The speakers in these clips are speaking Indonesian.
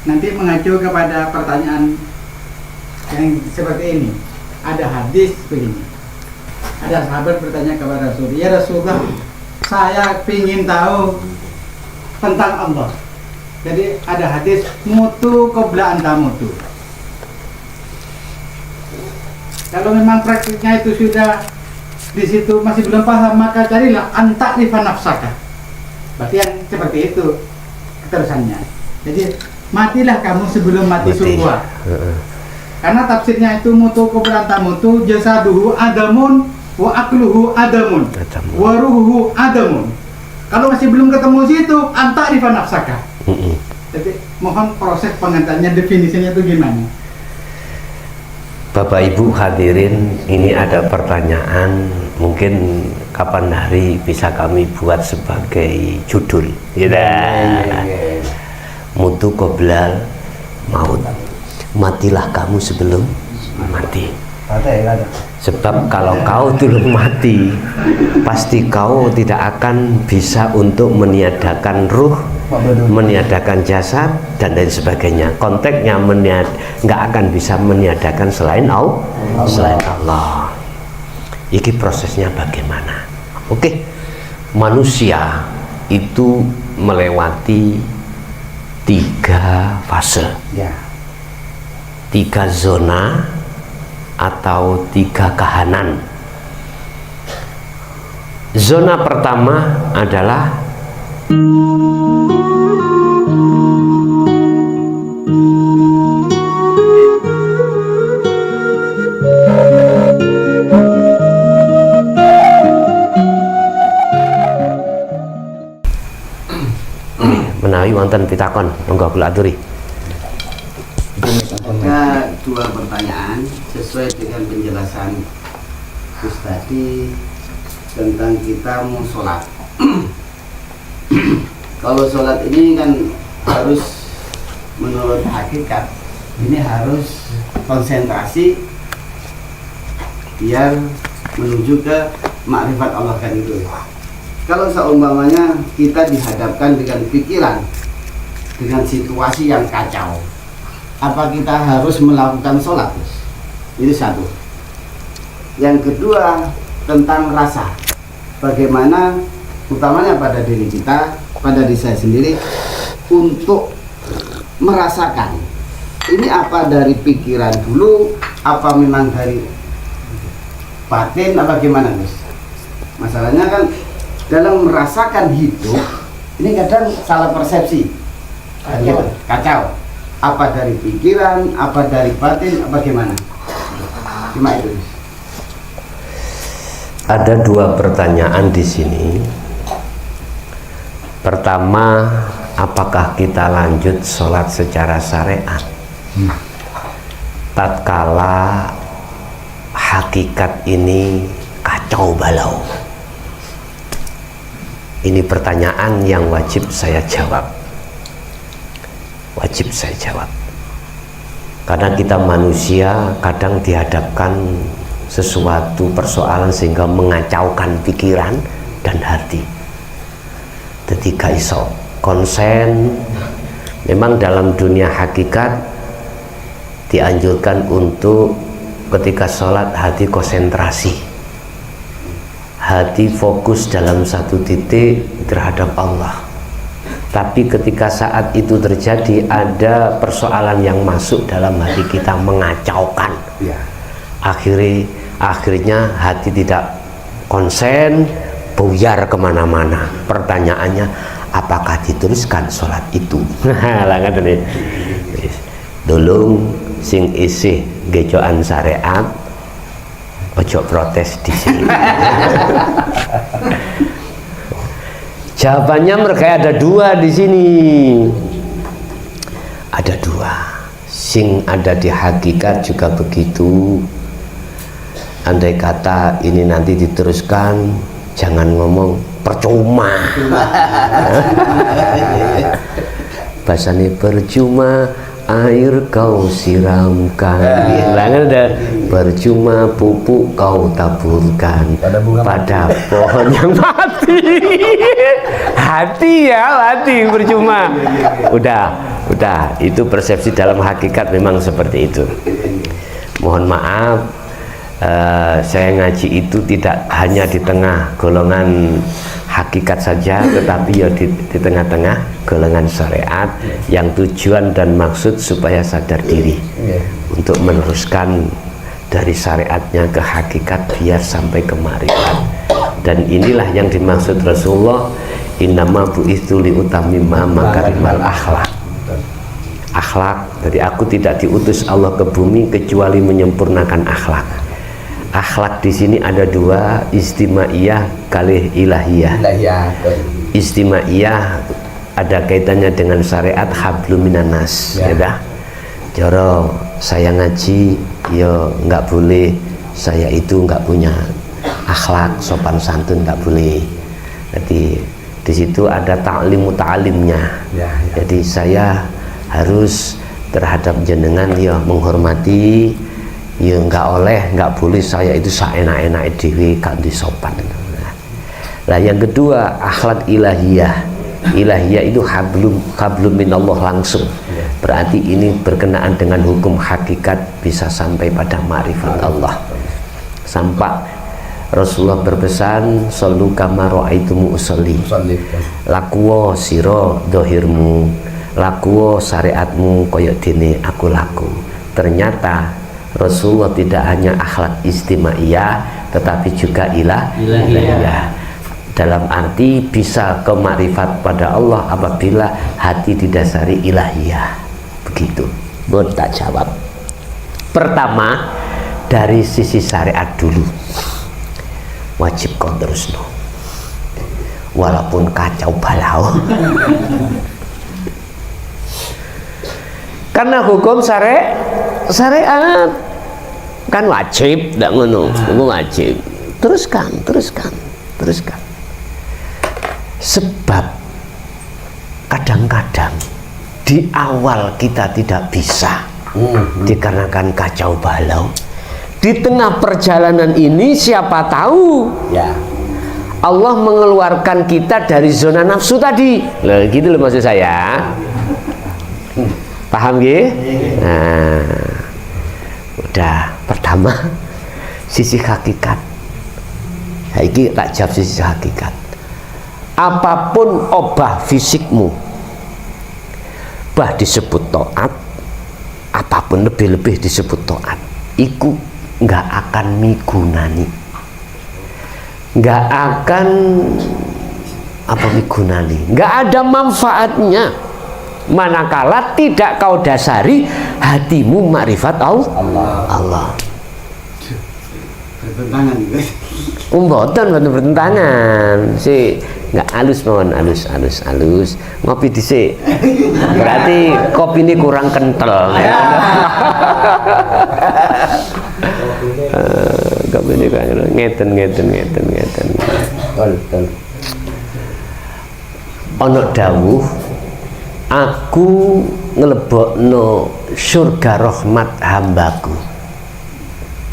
nanti mengacu kepada pertanyaan yang seperti ini. Ada hadis begini, ada sahabat bertanya kepada Rasul, ya Rasulullah, saya ingin tahu tentang Allah. Jadi ada hadis, mutu qabla anta mutu. Kalau memang praktiknya itu sudah di situ masih belum paham, maka carilah anta'rifa nafsaka. Berarti yang seperti itu keterusannya. Jadi matilah kamu sebelum mati sungguh. Karena tafsirnya itu mutu qabla anta mutu, jasaduhu adamun wa akluhu adamun wa ruhuhu adamun. Kalau masih belum ketemu situ, anta'rifa nafsaka. Jadi mohon proses pengantarnya, definisinya itu gimana? Bapak Ibu hadirin, ini ada pertanyaan, mungkin kapan hari bisa kami buat sebagai judul, mutu qoblal maut, matilah kamu sebelum mati. Sebab kalau kau belum mati, pasti kau tidak akan bisa untuk meniadakan ruh, meniadakan jasad dan lain sebagainya. Konteksnya nggak akan bisa meniadakan selain Allah. Iki prosesnya bagaimana? Oke, manusia itu melewati 3 fase, 3 zona atau 3 kahanan. Zona pertama adalah menawi wonten pitakon, monggo kula aturi. Ada 2 pertanyaan sesuai dengan penjelasan Gus tadi tentang kita mau sholat. Kalau sholat ini kan harus menurut hakikat ini harus konsentrasi biar menuju ke makrifat Allah kan itu. Kalau seumpamanya kita dihadapkan dengan pikiran, dengan situasi yang kacau, apa kita harus melakukan sholat? Ini satu. Yang kedua tentang rasa, bagaimana utamanya pada diri kita, pada diri saya sendiri, untuk merasakan ini apa dari pikiran dulu, apa memang dari batin, apa gimana Gus? Masalahnya kan dalam merasakan hidup ini kadang salah persepsi, gitu, kacau. Apa dari pikiran, apa dari batin, apa gimana? Cuma itu. Ada 2 pertanyaan di sini. Pertama, apakah kita lanjut sholat secara syariat? Tatkala hakikat ini kacau balau. Ini pertanyaan yang wajib saya jawab. Wajib saya jawab. Karena kita manusia kadang dihadapkan sesuatu persoalan sehingga mengacaukan pikiran dan hati. Jadi gak iso konsen. Memang dalam dunia hakikat dianjurkan untuk ketika sholat hati konsentrasi, hati fokus dalam satu titik terhadap Allah. Tapi ketika saat itu terjadi ada persoalan yang masuk dalam hati kita mengacaukan, akhirnya hati tidak konsen, buyar kemana-mana. Pertanyaannya, apakah diteruskan sholat itu? Dolung sing isih gejokan syariat, ojo protes di sini. Jawabannya mereka ada 2 di sini. Ada 2. Sing ada di hakikat juga begitu. Andai kata ini nanti diteruskan, jangan ngomong percuma. Bahasanya percuma air kau siramkan, ada percuma pupuk kau taburkan pada pohon yang mati. Hati ya, hati percuma. Udah sudah, itu persepsi, dalam hakikat memang seperti itu. Mohon maaf, saya ngaji itu tidak hanya di tengah golongan hakikat saja, tetapi ya di tengah-tengah golongan syariat yang tujuan dan maksud supaya sadar diri untuk meneruskan dari syariatnya ke hakikat biar sampai ke marifat. Dan inilah yang dimaksud Rasulullah, innama bu'itsu liutammima makarimal akhlak. Akhlak, jadi aku tidak diutus Allah ke bumi kecuali menyempurnakan akhlak. Akhlak di sini ada dua, istimaiyah kalih ilahiyah. Istimaiyah ada kaitannya dengan syariat hablum minanas, ya dah. Joro saya ngaji, yo nggak boleh, saya itu nggak punya akhlak sopan santun, nggak boleh. Jadi di situ ada ta'limnya. Jadi saya harus terhadap jenengan ya menghormati, ya nggak boleh saya itu saenak-enak dewe ganti sopan. Nah, yang kedua akhlak ilahiyah. Ilahiyah itu hablum minallah langsung. Berarti ini berkenaan dengan hukum hakikat, bisa sampai pada ma'rifat Allah. Sampai Rasulullah berpesan, sallu kama ra'aitumu usolli. Lakuwo siro dohirmu, lakuwo syariatmu koyok dene aku laku. Ternyata Rasulullah tidak hanya akhlak istimaiyah, tetapi juga ilahiyah. Dalam arti bisa ke makrifat pada Allah apabila hati didasari ilahiyah. Begitu. Bon tak jawab. Pertama dari sisi syariat dulu, wajib kau terus no, walaupun kacau balau. Karena hukum syariat kan wajib, tidak ngono, wajib. Teruskan. Sebab kadang-kadang di awal kita tidak bisa dikarenakan kacau balau. Di tengah perjalanan ini siapa tahu Allah mengeluarkan kita dari zona nafsu tadi. Loh, gitu loh maksud saya. Paham ya? Nah, udah. Pertama sisi hakikat. Ini tak jawab sisi hakikat. Apapun obah fisikmu, bah disebut taat, apapun lebih-lebih disebut taat, iku nggak akan migunani, nggak akan migunani, nggak ada manfaatnya manakala tidak kau dasari hatimu makrifat Allah. Bertentangan juga. Mboten bertentangan sih, nggak halus mohon halus ngopi dhisik, berarti kopi ini kurang kental. Kopi ini kurang ngeten. Ono dawuh, aku ngelebokno surga rahmat hambaku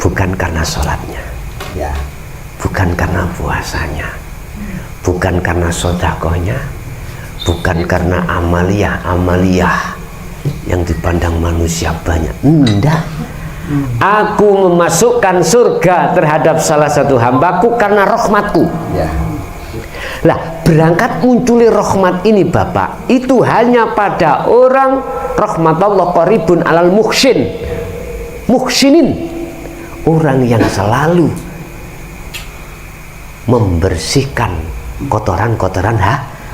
bukan karena sholatnya, bukan karena puasanya, bukan karena sodakohnya, bukan karena amaliyah yang dipandang manusia banyak. Enggak. Aku memasukkan surga terhadap salah satu hambaku karena rahmatku. Lah, berangkat munculi rahmat ini Bapak, itu hanya pada orang rahmatullah qaribun alal muhsinin, orang yang selalu membersihkan kotoran-kotoran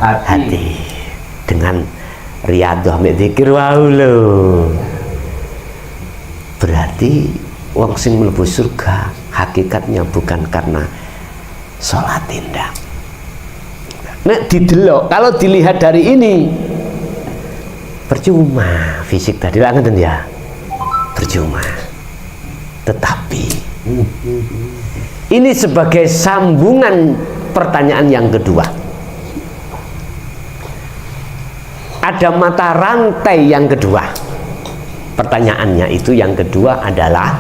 hati dengan riyadhah mek zikir wae. Berarti wong sing mlebu surga hakikatnya bukan karena sholat tindak. Nek didelok, kalau dilihat dari ini percuma fisik tadi lah ngeten ya, percuma. Tetapi ini sebagai sambungan pertanyaan yang kedua. Ada mata rantai yang kedua. Pertanyaannya itu yang kedua adalah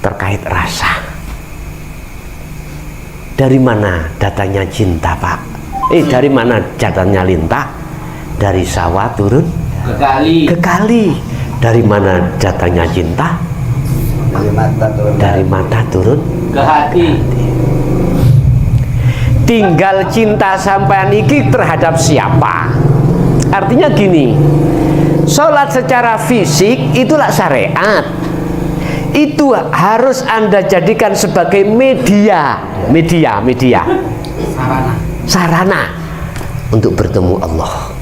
terkait rasa. Dari mana datanya cinta Pak? Dari mana datanya lintah? Dari sawah turun Kekali. Dari mana datangnya cinta? Dari mata turun ke hati. Tinggal cinta sampean iki terhadap siapa? Artinya gini, sholat secara fisik itulah syariat. Itu harus Anda jadikan sebagai media sarana untuk bertemu Allah.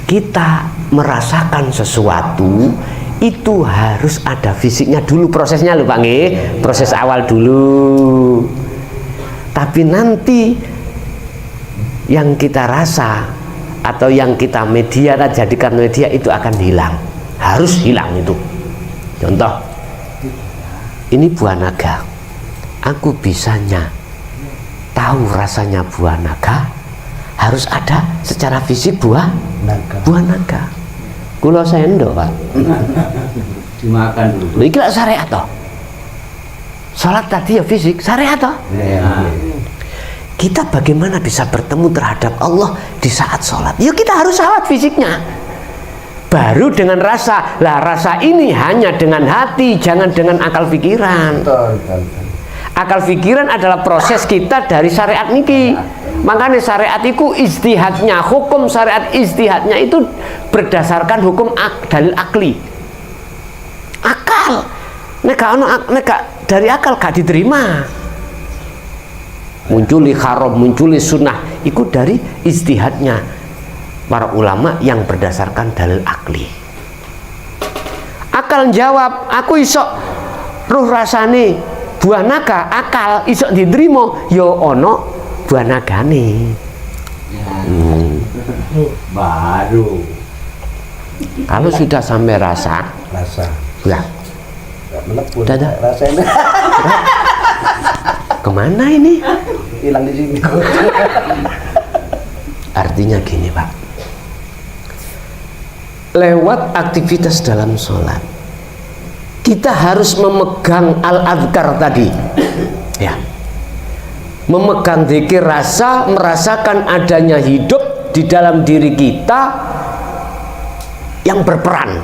Kita merasakan sesuatu itu harus ada fisiknya dulu, prosesnya loh Pak nggih, proses awal dulu. Tapi nanti yang kita rasa atau yang kita jadikan media itu akan hilang, harus hilang itu. Contoh, ini buah naga, aku bisanya tahu rasanya buah naga, harus ada secara fisik buah naga. Kulo sendok Pak, Dimakan dulu. iki lak syariat toh. Salat tadi ya fisik, syariat toh. Kita bagaimana bisa bertemu terhadap Allah di saat sholat? Yuk kita harus sholat fisiknya. Baru dengan rasa. Lah rasa ini hanya dengan hati, jangan dengan akal pikiran. Akal pikiran adalah proses kita dari syariat niki. Makanya syariat itu ijtihadnya, hukum syariat ijtihadnya itu berdasarkan hukum dalil akli. Akal. Nek dari akal gak diterima. Munculi haram, munculi sunnah, itu dari ijtihadnya para ulama yang berdasarkan dalil akli. Akal jawab, aku iso ruh rasane buah naga, akal iso diterima, yo ono buah nagane. Baru. Kalau sudah sampai rasa, ya, udah dah. Rasanya Kemana ini? hilang di sini. Artinya gini Pak, lewat aktivitas dalam sholat kita harus memegang al-adhkar tadi ya, memegang dzikir rasa, merasakan adanya hidup di dalam diri kita yang berperan.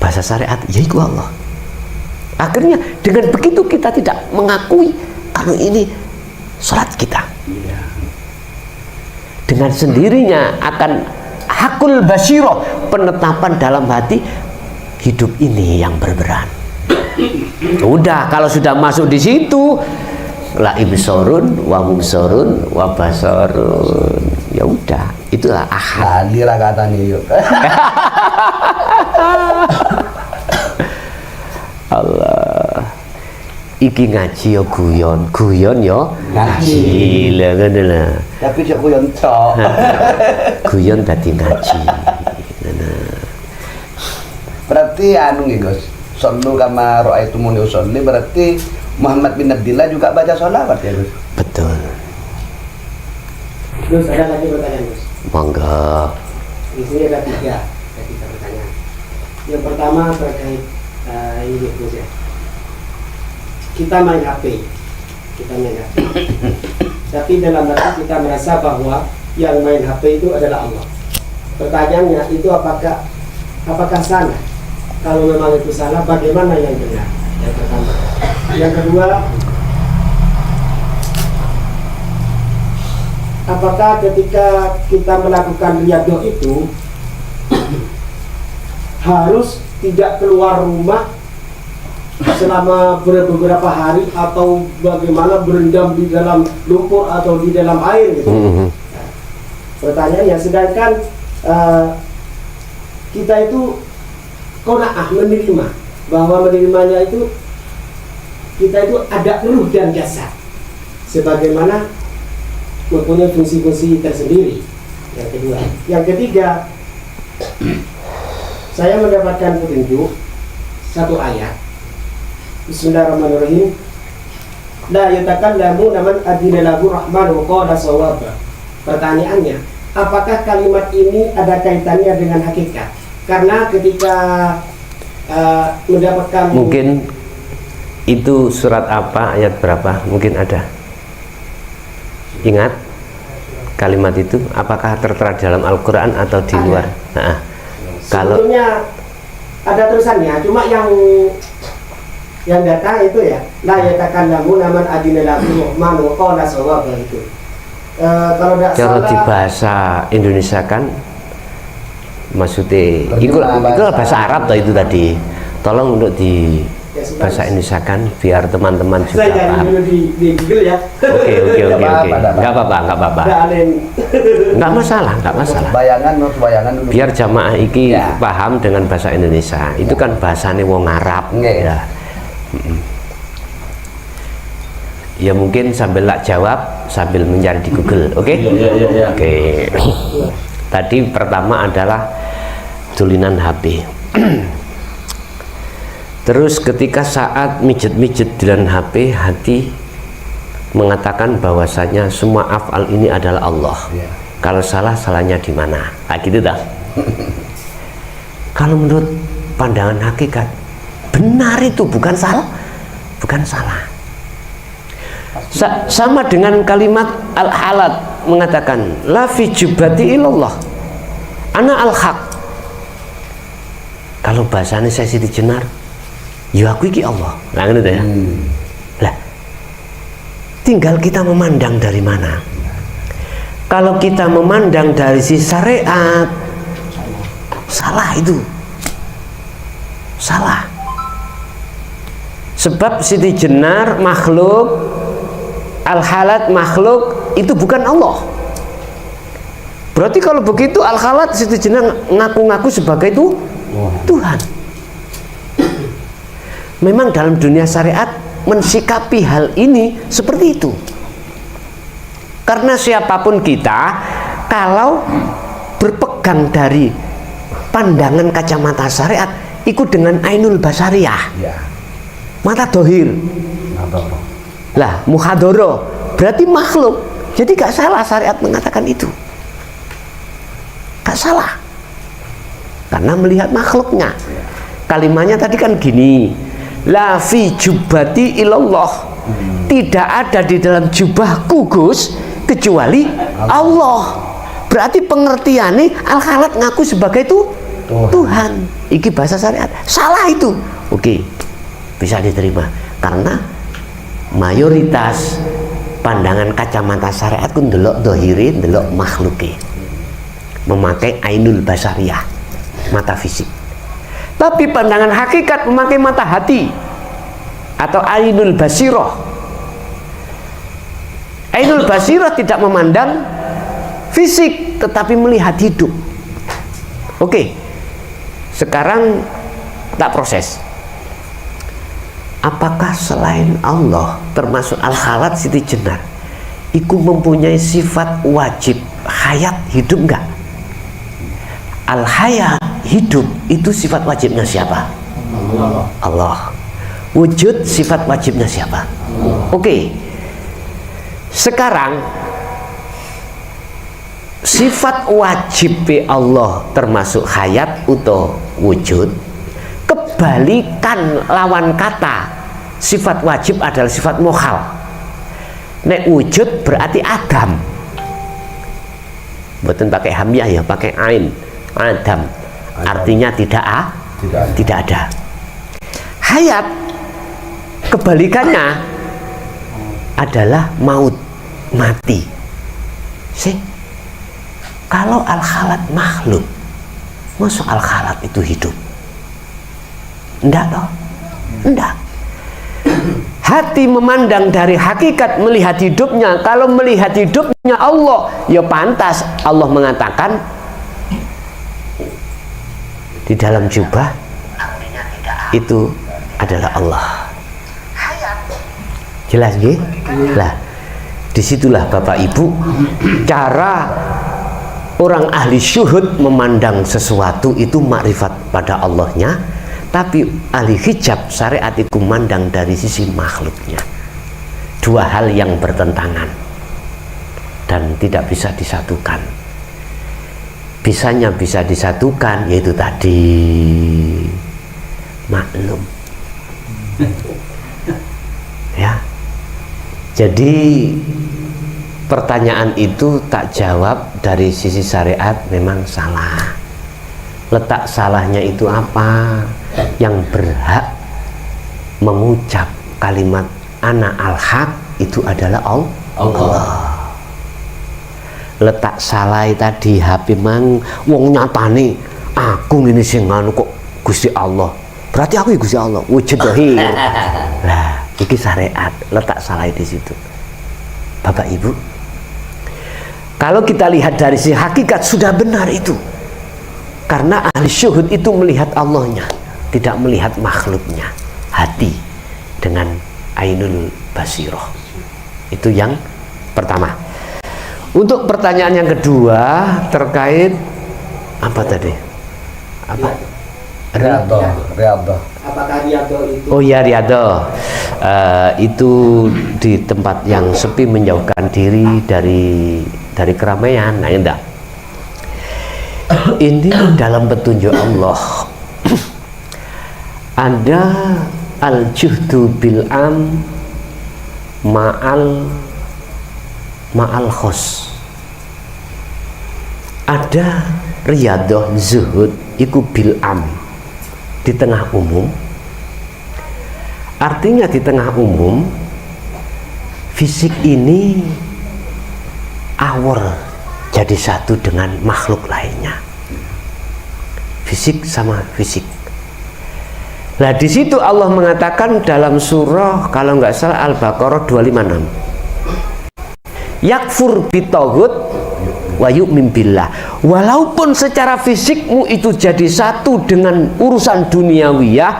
Bahasa syariat yaitu Allah. Akhirnya dengan begitu kita tidak mengakui kalau ini sholat kita. Dengan sendirinya akan hakul basyirah, penetapan dalam hati, hidup ini yang berperan. Udah, kalau sudah masuk di situ, la ibsorun wa mubsorun wa basarun, ya udah, itulah ahad. Tadi lah katanya yuk. Allah, iki ngaji yo guyon yo ngaji lah ngono lah. Tapi cok guyon cok. Guyon dadi ngaji. Berarti anu nih Gus, sallu kama ra'aitumuni usolli, berarti Muhammad bin Abdillah juga baca sholawat ya Gus? Betul. Gus, ada lagi pertanyaan Gus. Monggo. Di sini ada tiga pertanyaan. Yang pertama terkait ini Gus ya. Kita main HP. Tapi dalam hati kita merasa bahwa yang main HP itu adalah Allah. Pertanyaannya itu apakah salah? Kalau memang itu salah, bagaimana yang benar? Yang pertama. Yang kedua, apakah ketika kita melakukan riyadhah itu harus tidak keluar rumah selama beberapa hari atau bagaimana, berendam di dalam lumpur atau di dalam air gitu? Pertanyaannya, sedangkan kita itu qanaah, menerima, bahwa menerimanya itu kita itu ada ruh dan jasad sebagaimana mempunyai fungsi-fungsi tersendiri. Yang kedua, yang ketiga, saya mendapatkan petunjuk satu ayat, Bismillahirrahmanirrahim, la yatakallamu man adina lahu rahman wa qala sawaba. Pertanyaannya, apakah kalimat ini ada kaitannya dengan hakikat? Karena ketika mendapatkan, Mungkin itu surat apa, ayat berapa? Mungkin ada. Ingat? kalimat itu? Apakah tertera dalam Al-Quran atau di luar? Nah, kalau Sebetulnya ada tulisannya, cuma yang datang itu ya, la yatakallamu naman adinalahu rahmanu qala sawaba itu. Kalau tidak kalau salah di bahasa Indonesia kan maksudnya itu bahasa Arab toh itu tadi. Tolong untuk di ya, sudah. bahasa Indonesia kan biar teman-teman juga Saya cari paham. dulu di Google ya. Oke. Nggak apa-apa. Nggak apa-apa. Nggak ada yang Nggak masalah. Bayangan dulu. Biar jamaah iki Ya. paham dengan bahasa Indonesia. Itu kan bahasane wong Arab. Nggih. Ya. Ya mungkin sambil lak jawab sambil mencari di Google, oke? Iya. Oke. Tadi pertama adalah tulinan HP. Terus ketika saat mijet-mijet tulinan HP, hati mengatakan bahwasanya semua af'al ini adalah Allah. Ya. Kalau salah, salahnya di mana? Nah, gitu dah. Kalau menurut pandangan hakikat, benar itu, bukan salah. Bukan salah. Sama dengan kalimat al-halat mengatakan la fi jubati ilallah ana al-haq. Kalau bahasanya saya Siti Jenar, ya aku iki Allah. Nah gitu ya. Lah, tinggal kita memandang dari mana. Kalau kita memandang dari sisi syariat, salah itu. Salah. Sebab Siti Jenar makhluk, Al-Halat makhluk, itu bukan Allah. Berarti kalau begitu Al-Halat Siti Jenar ngaku-ngaku sebagai itu Tuhan. Memang dalam dunia syariat mensikapi hal ini seperti itu. Karena siapapun kita, kalau berpegang dari pandangan kacamata syariat, ikut dengan ainul basariyah, Ya. mata dohir. Lah, muhadoro berarti makhluk. Jadi gak salah syariat mengatakan itu. Gak salah. Karena melihat makhluknya. Kalimatnya tadi kan gini, la fi jubati ilallah. Tidak ada di dalam jubahku Gus kecuali Allah. Berarti pengertiannya Al-Khalat ngaku sebagai itu Tuhan. Iki bahasa syariat. Salah itu. Oke, bisa diterima. Karena mayoritas pandangan kacamata syariat kun delok dohirin, delok makhluki, memakai ainul basariyah, mata fisik. Tapi pandangan hakikat memakai mata hati atau ainul basiroh. Ainul basiroh tidak memandang fisik tetapi melihat hidup. Oke, sekarang tak proses. Apakah selain Allah termasuk Al-Khalat Siti Jenar itu mempunyai sifat wajib hayat hidup enggak? Al-hayat hidup itu sifat wajibnya siapa? Allah. Wujud sifat wajibnya siapa? Oke. Sekarang sifat wajib Allah termasuk hayat atau wujud. Kebalikan lawan kata sifat wajib adalah sifat mokhal. Nek wujud berarti Adam. Bukan pakai hamyah ya, pakai ain. Adam. Artinya tidak ada. Hayat kebalikannya adalah maut, mati. Sih. Kalau Al-Khalat makhluk, masuk Al-Khalat itu hidup? Enggak toh? Enggak. Hati memandang dari hakikat melihat hidupnya. Kalau melihat hidupnya Allah, ya pantas Allah mengatakan di dalam jubah itu adalah Allah. Jelas nggih? Lah, disitulah Bapak Ibu cara orang ahli syuhud memandang sesuatu itu makrifat pada Allahnya. Tapi ahli hijab syariat itu memandang dari sisi makhluknya. Dua hal yang bertentangan dan tidak bisa disatukan. Bisanya bisa disatukan, yaitu tadi maklum. Ya. Jadi pertanyaan itu tak jawab dari sisi syariat memang salah. Letak salahnya itu apa? Yang berhak mengucap kalimat ana al-haq itu adalah Allah. Letak salah tadi HP mang wong nyatane aku ngene sing anu kok Gusti Allah. Berarti aku ya Gusti Allah, wujud dohir. Lah, iki syariat, letak salah di situ. Bapak Ibu, kalau kita lihat dari si hakikat sudah benar itu. Karena ahli syuhud itu melihat Allahnya, tidak melihat makhluknya. Hati dengan ainul basiroh. Itu yang pertama. Untuk pertanyaan yang kedua terkait apa tadi? Apa? Riyadhah. Apakah riyadhah itu? Oh ya, riyadhah. Itu di tempat yang sepi, menjauhkan diri dari keramaian. Nah, enggak. Ini dalam petunjuk Allah. Ada al-juhdu bil am ma'al khos. Ada riyadhah zuhud iku bil am, di tengah umum. Artinya di tengah umum fisik ini awor jadi satu dengan makhluk lainnya. Fisik sama fisik. Nah, di situ Allah mengatakan dalam surah kalau nggak salah Al-Baqarah 256. Yakfur bitaghut wa yu'min billah. Walaupun secara fisikmu itu jadi satu dengan urusan duniawiyah,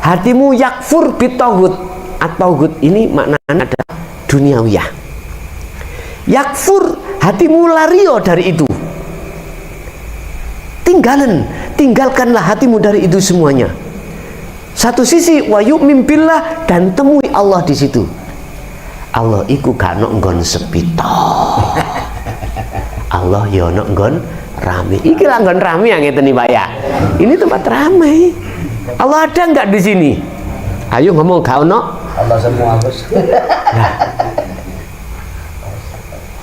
hatimu yakfur bitaghut. At-taghut ini maknanya ada duniawiyah. Yakfur, hatimu lario dari itu. Tinggalkanlah hatimu dari itu semuanya. Satu sisi wa yu'min billah, dan temui Allah di situ. Allah iku gak ono nggon sepi tok. Allah ya ono nggon rame. Iki lah nggon rame yang ngeten iki, Pak ya. Ini tempat ramai. Allah ada enggak di sini? Ayo ngomong gak ono. Allah semua, Bos. Nah.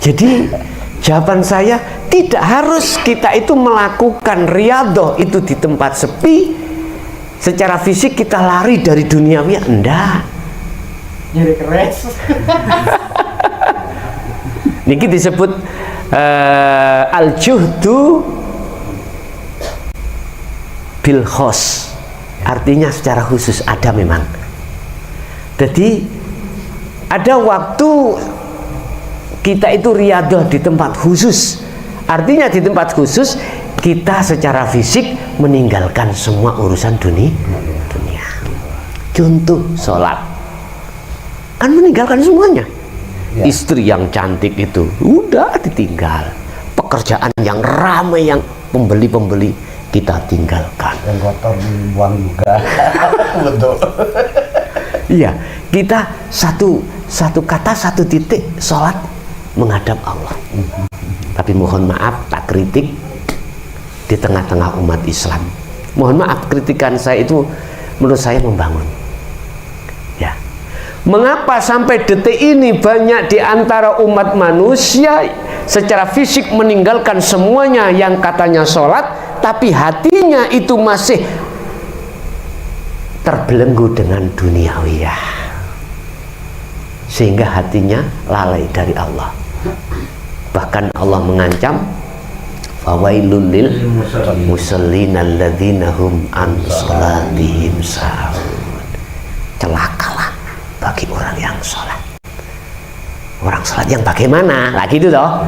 Jadi jawaban saya, tidak harus kita itu melakukan riyadhah itu di tempat sepi. Secara fisik kita lari dari duniawi, enggak. Nyari keres. Niki disebut al-juhdu bil khos. Artinya secara khusus ada memang. Jadi ada waktu kita itu riyadhah di tempat khusus. Artinya di tempat khusus kita secara fisik meninggalkan semua urusan dunia. Contoh sholat, kan meninggalkan semuanya. Ya. Istri yang cantik itu udah ditinggal. Pekerjaan yang ramai, yang pembeli-pembeli kita tinggalkan. Yang kotor dibuang juga. Betul. Iya, kita satu kata, satu titik, sholat menghadap Allah. Tapi mohon maaf, tak kritik di tengah-tengah umat Islam. Mohon maaf, kritikan saya itu menurut saya membangun. Ya. Mengapa sampai detik ini banyak di antara umat manusia secara fisik meninggalkan semuanya yang katanya sholat, tapi hatinya itu masih terbelenggu dengan duniawiyah, sehingga hatinya lalai dari Allah. Bahkan Allah mengancam, fawailul lil musallin alladzina hum an salatihim sahun. Celakalah bagi orang yang sholat. Orang sholat yang bagaimana? Lagi itu toh.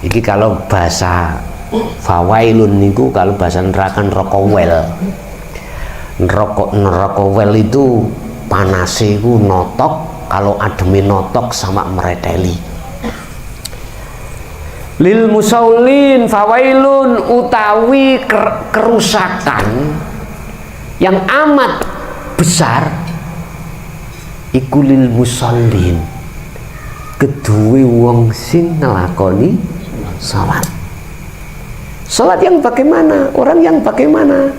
Iki kalau bahasa fawailun niku, kalau bahasa neraka nerokowel. Nerokowel itu panase iku notok, kalau ademi notok sama mereteli. Lil musaulin fawailun, utawi kerusakan yang amat besar iku lil musallin, kedue wong sing nglakoni salat. Salat yang bagaimana? Orang yang bagaimana?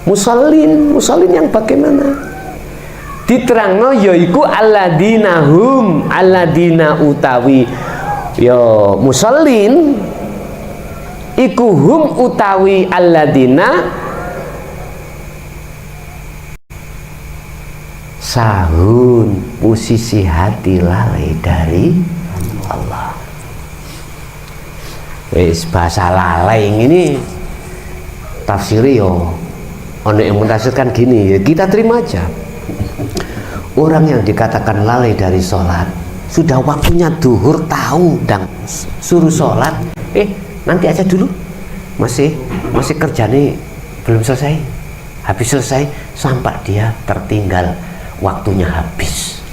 Musallin yang bagaimana? diterangno yaiku alladzina hum, alladzina utawi ya musallin iku hum utawi alladzina sahun posisi hati lalai dari Allah. Wis bahasa lalai ini tafsiri yo ono yang menafsirkan gini, ya kita terima aja. Orang yang dikatakan lalai dari sholat, sudah waktunya duhur tahu dan suruh sholat, nanti aja dulu, masih kerja nih belum selesai, habis selesai sampai dia tertinggal waktunya habis.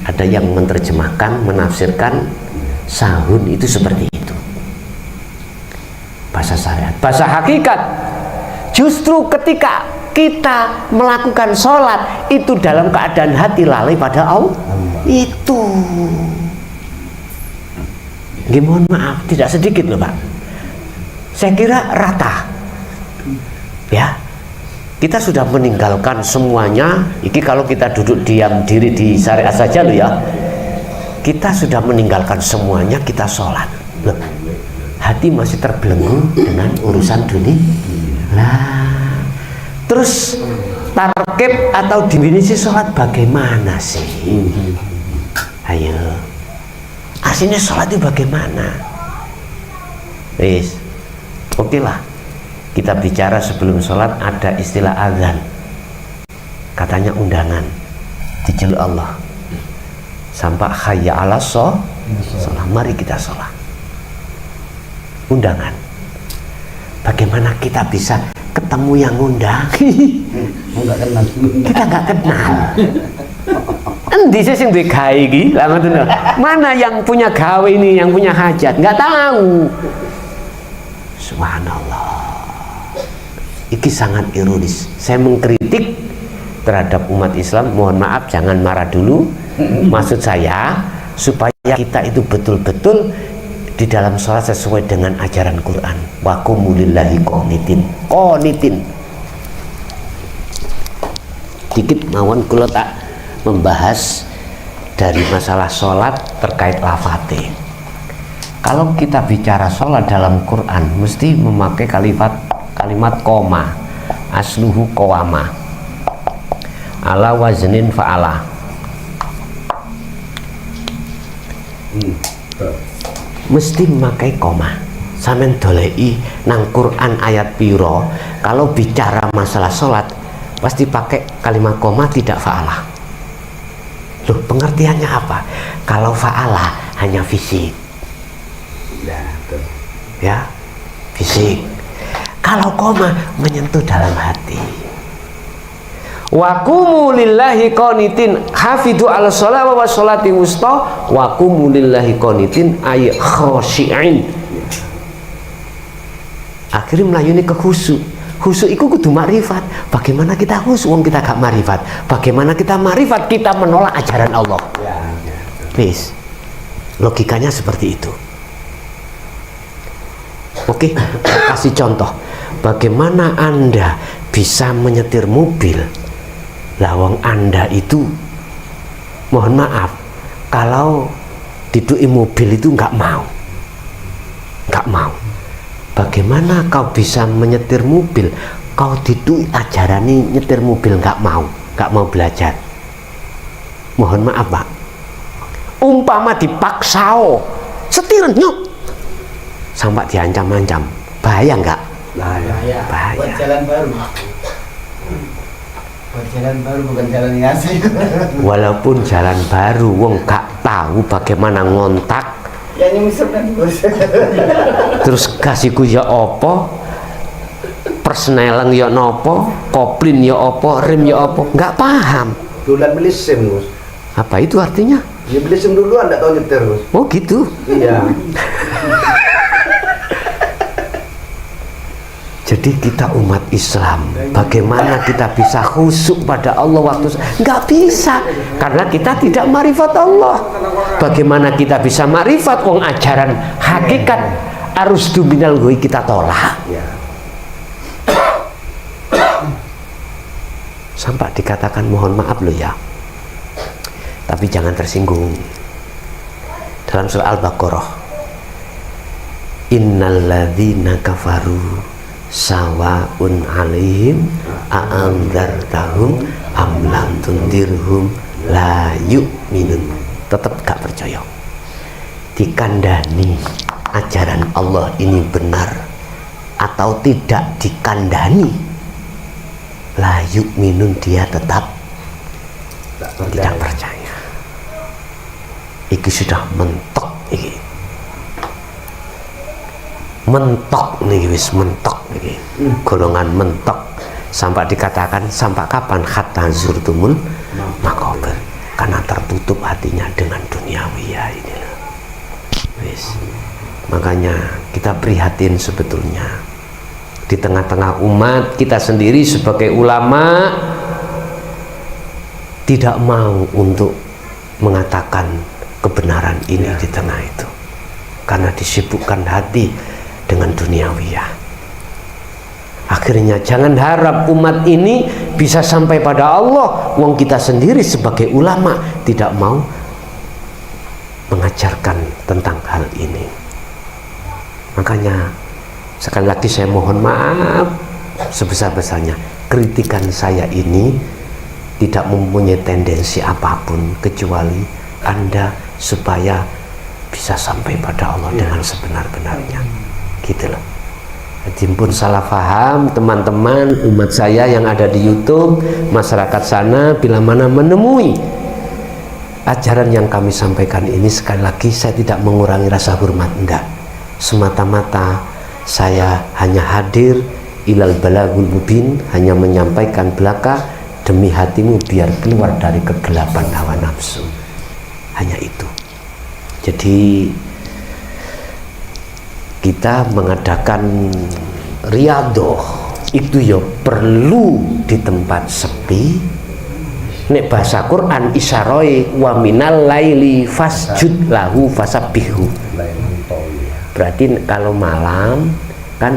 Ada yang menerjemahkan, menafsirkan sahun itu seperti itu. Bahasa syariat, bahasa hakikat, justru ketika kita melakukan sholat itu dalam keadaan hati lalai pada Allah, itu mohon maaf tidak sedikit loh Pak, saya kira rata ya. Kita sudah meninggalkan semuanya. Iki kalau kita duduk diam diri di syariat saja loh ya, kita sudah meninggalkan semuanya, kita sholat loh, hati masih terbelenggu dengan urusan dunia lah. Terus tarkib atau definisi sholat bagaimana sih? Ayo, aslinya sholat itu bagaimana? Wis, oke lah. Kita bicara sebelum sholat ada istilah azan. Katanya undangan, dijeluk Allah. Sampai hayya ala sholat, mari kita sholat. Undangan. Bagaimana kita bisa ketemu yang ngundang? Kita nggak kenal. Endi sih sing duwe gawe iki? Lah ngoten lho. Mana yang punya gawe ini, yang punya hajat? Nggak tahu. Subhanallah. Iki sangat ironis. Saya mengkritik terhadap umat Islam. Mohon maaf, jangan marah dulu. Maksud saya supaya kita itu betul-betul di dalam sholat sesuai dengan ajaran Quran. Wa qumu lillahi qanitin. Qanitin. Dikit mawon kula tak membahas dari masalah sholat terkait lafate. Kalau kita bicara sholat dalam Quran mesti memakai kalimat koma, asluhu qawama, ala waznin fa'ala. Mesti memakai koma. Sampeyan doleki nang Quran ayat piro kalau bicara masalah sholat pasti pakai kalimat koma, tidak fa'ala. Loh, pengertiannya apa? Kalau fa'ala hanya fisik ya, fisik. Kalau koma menyentuh dalam hati. Wa qumu lillahi qanitin hafidu ala sholat wa sholati wusta wa qumu lillahi qanitin ay khoshi'in. Akhirnya melayani ke khusyuk. Khusyuk itu kudu makrifat. Bagaimana kita khusyuk wong kita gak makrifat? Bagaimana kita makrifat kita menolak ajaran Allah? Please. Logikanya seperti itu. Oke, kasih contoh. Bagaimana Anda bisa menyetir mobil? Lawang Anda itu, mohon maaf, kalau diduki mobil itu nggak mau. Bagaimana kau bisa menyetir mobil? Kau diduki ajarani nyetir mobil nggak mau belajar. Mohon maaf Pak. Umpama dipaksa, setir nyuk. Sampai diancam-ancam, bahaya nggak? Bahaya. Buat jalan baru. Buat jalan baru bukan jalan yang asli. Walaupun jalan baru, wong gak tahu bagaimana ngontak. Ya nyungsep kan bos. Terus kasihku ya opo, persneling ya nopo, koplin ya opo, rem ya opo, nggak paham. Dulan beli SIM bos. Apa itu artinya? Ya beli SIM dulu anda tahu nyetir bos. Oh gitu. Iya. Jadi kita umat Islam, bagaimana kita bisa khusyuk pada Allah waktu nggak bisa, karena kita tidak marifat Allah. Bagaimana kita bisa marifat wong ajaran hakikat arus duminal goi kita tolak. Sampai dikatakan mohon maaf loh ya, tapi jangan tersinggung. Dalam surah Al-Baqarah, innalladzina kafaru sawa'un 'alaihim a'andzartahum am lam tundirhum la yu'minun. Tetap gak percaya. Dikandani ajaran Allah ini benar atau tidak dikandani, la yu'minun, dia tetap tidak percaya. Iki sudah mentok iki. Mentok nih, wis mentok nih. Golongan mentok. Sampai dikatakan sampai kapan hatta zurtumul maqabir, karena tertutup hatinya dengan duniawiyah ini loh. Wis. Makanya kita prihatin sebetulnya. Di tengah-tengah umat kita sendiri sebagai ulama tidak mau untuk mengatakan kebenaran ini di tengah itu, karena disibukkan hati dengan duniawiyah. Akhirnya jangan harap umat ini bisa sampai pada Allah, wong kita sendiri sebagai ulama tidak mau mengajarkan tentang hal ini. Makanya sekali lagi saya mohon maaf sebesar-besarnya, kritikan saya ini tidak mempunyai tendensi apapun kecuali Anda supaya bisa sampai pada Allah dengan sebenar-benarnya, gitu loh. Jadi pun salah paham teman-teman umat saya yang ada di YouTube, masyarakat sana, bila mana menemui ajaran yang kami sampaikan ini, sekali lagi saya tidak mengurangi rasa hormat, enggak. Semata-mata saya hanya hadir ilal balagul mubin, hanya menyampaikan belaka demi hatimu biar keluar dari kegelapan hawa nafsu. Hanya itu. Jadi kita mengadakan riyadhah itu ya perlu di tempat sepi. Nek bahasa Quran isyarai wa minal laili fasjud lahu fasabbihu. Berarti kalau malam kan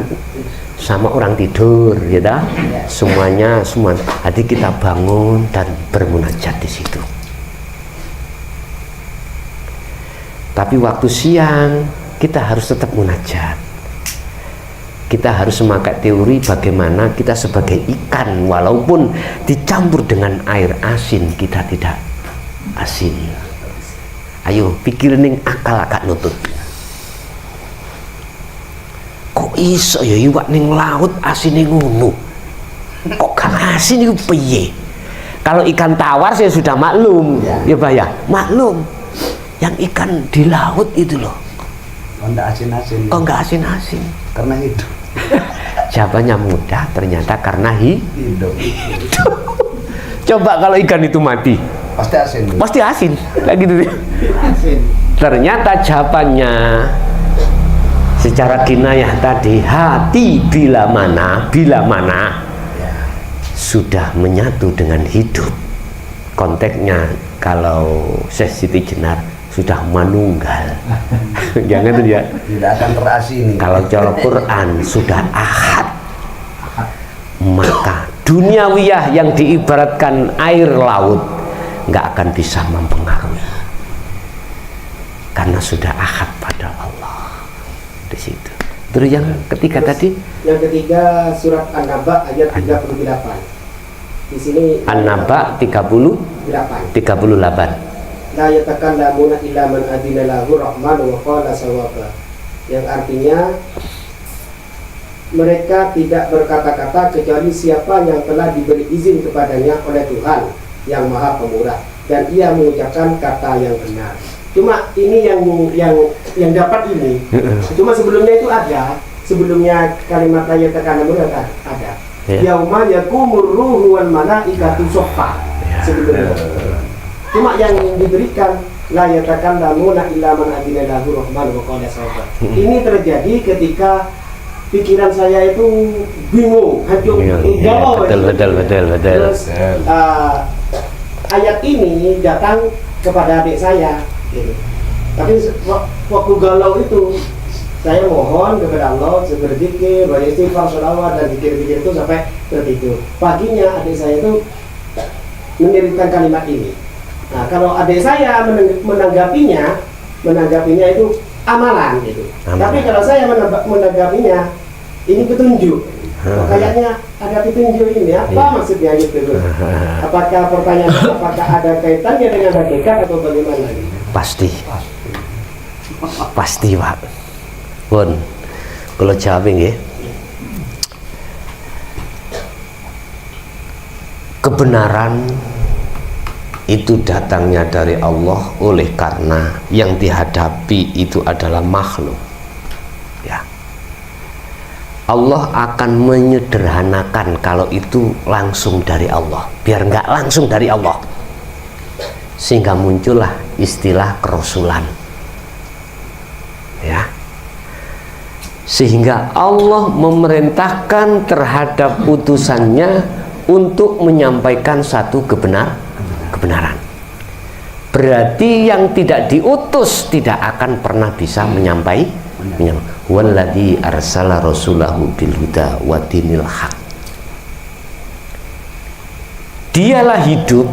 sama orang tidur, ya dah? Semuanya semua. Hati kita bangun dan bermunajat di situ. Tapi waktu siang kita harus tetap munajat. Kita harus memakai teori bagaimana kita sebagai ikan walaupun dicampur dengan air asin kita tidak asin. Ayo pikirin akal akak nutut. Kok iso ya iwak ning laut asine ngono? Kok gak asin iku piye? Kalau ikan tawar saya sudah maklum, ya Pak ya, maklum. Yang ikan di laut itu loh. Kok enggak asin-asin? Kok enggak asin-asin? Karena hidup. Jawabannya mudah, ternyata karena Hidup. Coba kalau ikan itu mati, Pasti asin. pasti asin, kayak gitu. Asin. Ternyata jawabannya secara kinayah tadi, hati bila mana sudah menyatu dengan hidup. Konteksnya kalau Syekh Siti Jenar sudah manunggal. Jangan tuh ya. Tidak akan terasini. Kalau cara Quran sudah ahad, maka duniawiyah yang diibaratkan air laut nggak akan bisa mempengaruhi, karena sudah ahad pada Allah di situ. Terus yang ketiga tadi, yang ketiga surat An-Naba ayat 38. Di sini An-Naba 38. la yatakallamuna illa man adina lahu rahman wa qala sawaba, yang artinya mereka tidak berkata-kata kecuali siapa yang telah diberi izin kepadanya oleh Tuhan yang Maha Pemurah dan ia mengucapkan kata yang benar. Cuma ini yang dapat ini. Cuma sebelumnya itu ada, sebelumnya kalimat la yatakallamuna ada. Yauma yakumur ruhu wal malaikatu shoffa sebelumnya. Cuma yang diberikan la yatakallamuna illa man adina lahu rahman wa qala sawaba. Ini terjadi ketika pikiran saya itu bingung, hancur, betul. Terus ayat ini datang kepada adik saya, gitu. Tapi waktu galau itu saya mohon kepada Allah, berzikir, beristighfar, sholawat dan zikir-zikir itu sampai tertidur. Paginya adik saya itu mengirimkan kalimat ini. Nah, kalau adik saya menanggapinya itu amalan gitu. Amalan. Tapi kalau saya menanggapinya ini petunjuk. Oh, kayaknya ada petunjuk ini apa Iya. maksudnya gitu. Apakah pertanyaan apakah ada kaitannya dengan hakikat atau bagaimana? Gitu? Pasti Pak. Pun kalau jawab nggih. Kebenaran itu datangnya dari Allah oleh karena yang dihadapi itu adalah makhluk. Ya. Allah akan menyederhanakan kalau itu langsung dari Allah, biar nggak langsung dari Allah, sehingga muncullah istilah kerasulan. Ya. Sehingga Allah memerintahkan terhadap utusannya untuk menyampaikan satu kebenaran. Berarti yang tidak diutus tidak akan pernah bisa menyampaikan. Walladzi arsala rasulahu bil huda wa dinil haq. Dialah hidup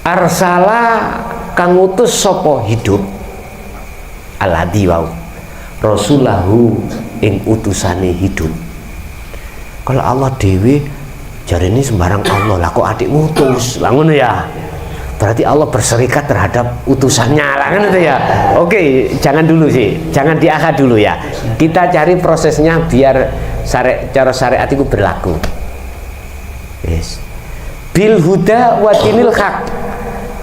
arsala kang utus sapa hidup alladzi wau rasulahu ing utusane hidup. Kalau Allah dewe jari ini sembarang Allah lah kok adik ngutus lah ngono ya, berarti Allah berserikat terhadap utusannya lah kan itu ya. Oke, jangan dulu sih, jangan diakad dulu ya, kita cari prosesnya biar cara syariat itu berlaku. Yes. Bil huda wa dinil haq,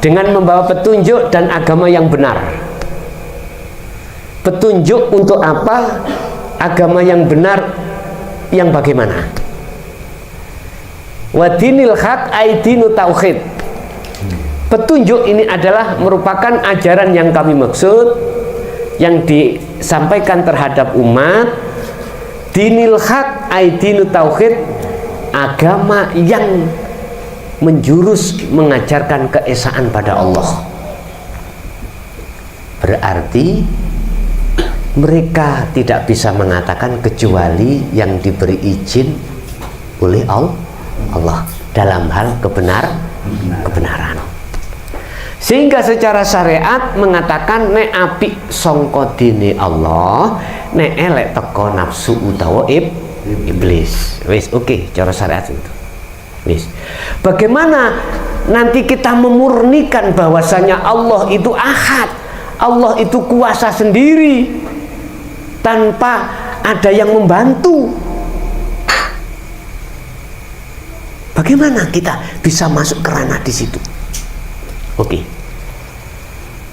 dengan membawa petunjuk dan agama yang benar. Petunjuk untuk apa? Agama yang benar yang bagaimana? Wa dinil haq ay dinu tauhid. Petunjuk ini adalah merupakan ajaran yang kami maksud, yang disampaikan terhadap umat. Dinil haq ay dinu tauhid, agama yang menjurus mengajarkan keesaan pada Allah. Berarti mereka tidak bisa mengatakan kecuali yang diberi izin oleh Allah dalam hal kebenaran. Sehingga secara syariat mengatakan nek apik sangka dene Allah, nek elek teko nafsu utawa iblis. Wis oke, cara syariat itu. Wis. Bagaimana nanti kita memurnikan bahwasanya Allah itu ahad, Allah itu kuasa sendiri tanpa ada yang membantu? Bagaimana kita bisa masuk ke ranah di situ? Oke.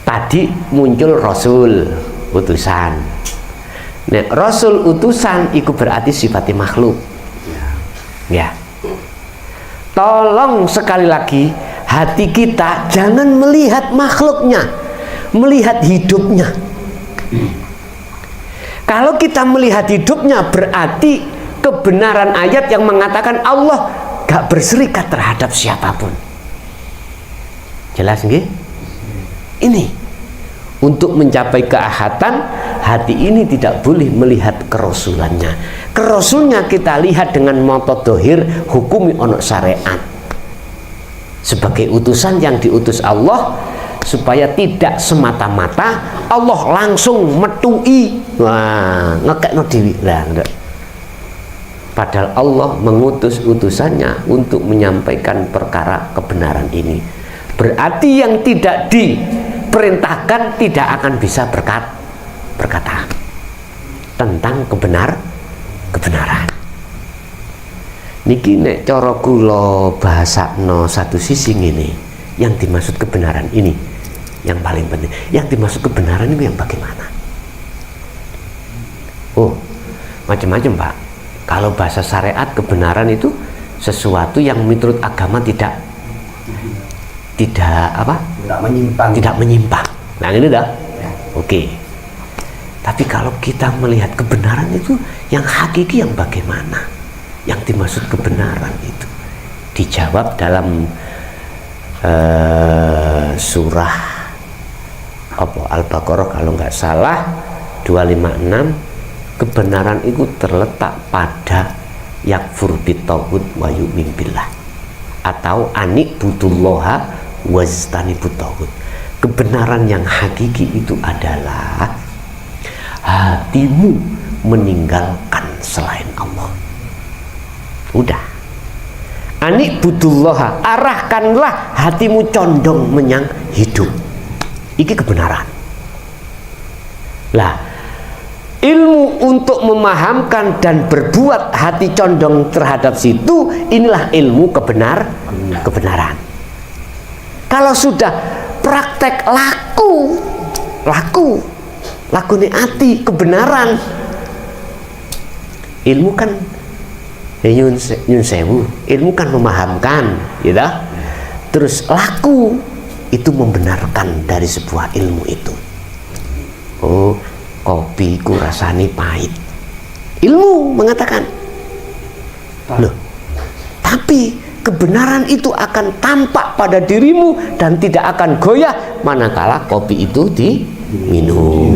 Tadi muncul Rasul utusan. Nah, Rasul utusan itu berarti sifatnya makhluk. Ya. Tolong sekali lagi hati kita jangan melihat makhluknya, melihat hidupnya. Kalau kita melihat hidupnya berarti kebenaran ayat yang mengatakan Allah gak berserikat terhadap siapapun. Jelas nggih? Ini untuk mencapai keahatan hati ini tidak boleh melihat kerasulannya. Kerasulnya kita lihat dengan mata dohir hukumi ono syariat sebagai utusan yang diutus Allah, supaya tidak semata-mata Allah langsung metui ngekekno dhewe lah. Padahal Allah mengutus utusannya untuk menyampaikan perkara kebenaran ini. Berarti yang tidak diperintahkan tidak akan bisa berkata tentang kebenaran. Niki nek cara kula bahasakno satu sisi ngene, yang dimaksud kebenaran ini yang paling penting. Yang dimaksud kebenaran itu yang bagaimana? Oh, macam-macam Pak. Kalau bahasa syariat kebenaran itu sesuatu yang menurut agama tidak menyimpang. Nah ini dah. Ya. Oke. Tapi kalau kita melihat kebenaran itu yang hakiki yang bagaimana? Yang dimaksud kebenaran itu dijawab dalam surah Al-Baqarah kalau nggak salah 256. Kebenaran itu terletak pada yakfur bitaghut wa yu'min billah, atau anik butullaha wajtanibut taghut. Kebenaran yang hakiki itu adalah hatimu meninggalkan selain Allah. Udah. Anik butullaha, arahkanlah hatimu condong menyang hidup. Iki kebenaran. Lah, ilmu untuk memahamkan dan berbuat hati condong terhadap situ, inilah ilmu kebenaran. Kalau sudah praktek laku nih hati kebenaran, ilmu kan nyun sewu, ilmu kan memahamkan, gitu. Terus laku itu membenarkan dari sebuah ilmu itu. Oh, kopi ku rasani pahit. Ilmu mengatakan, loh, tapi kebenaran itu akan tampak pada dirimu dan tidak akan goyah manakala kopi itu diminum.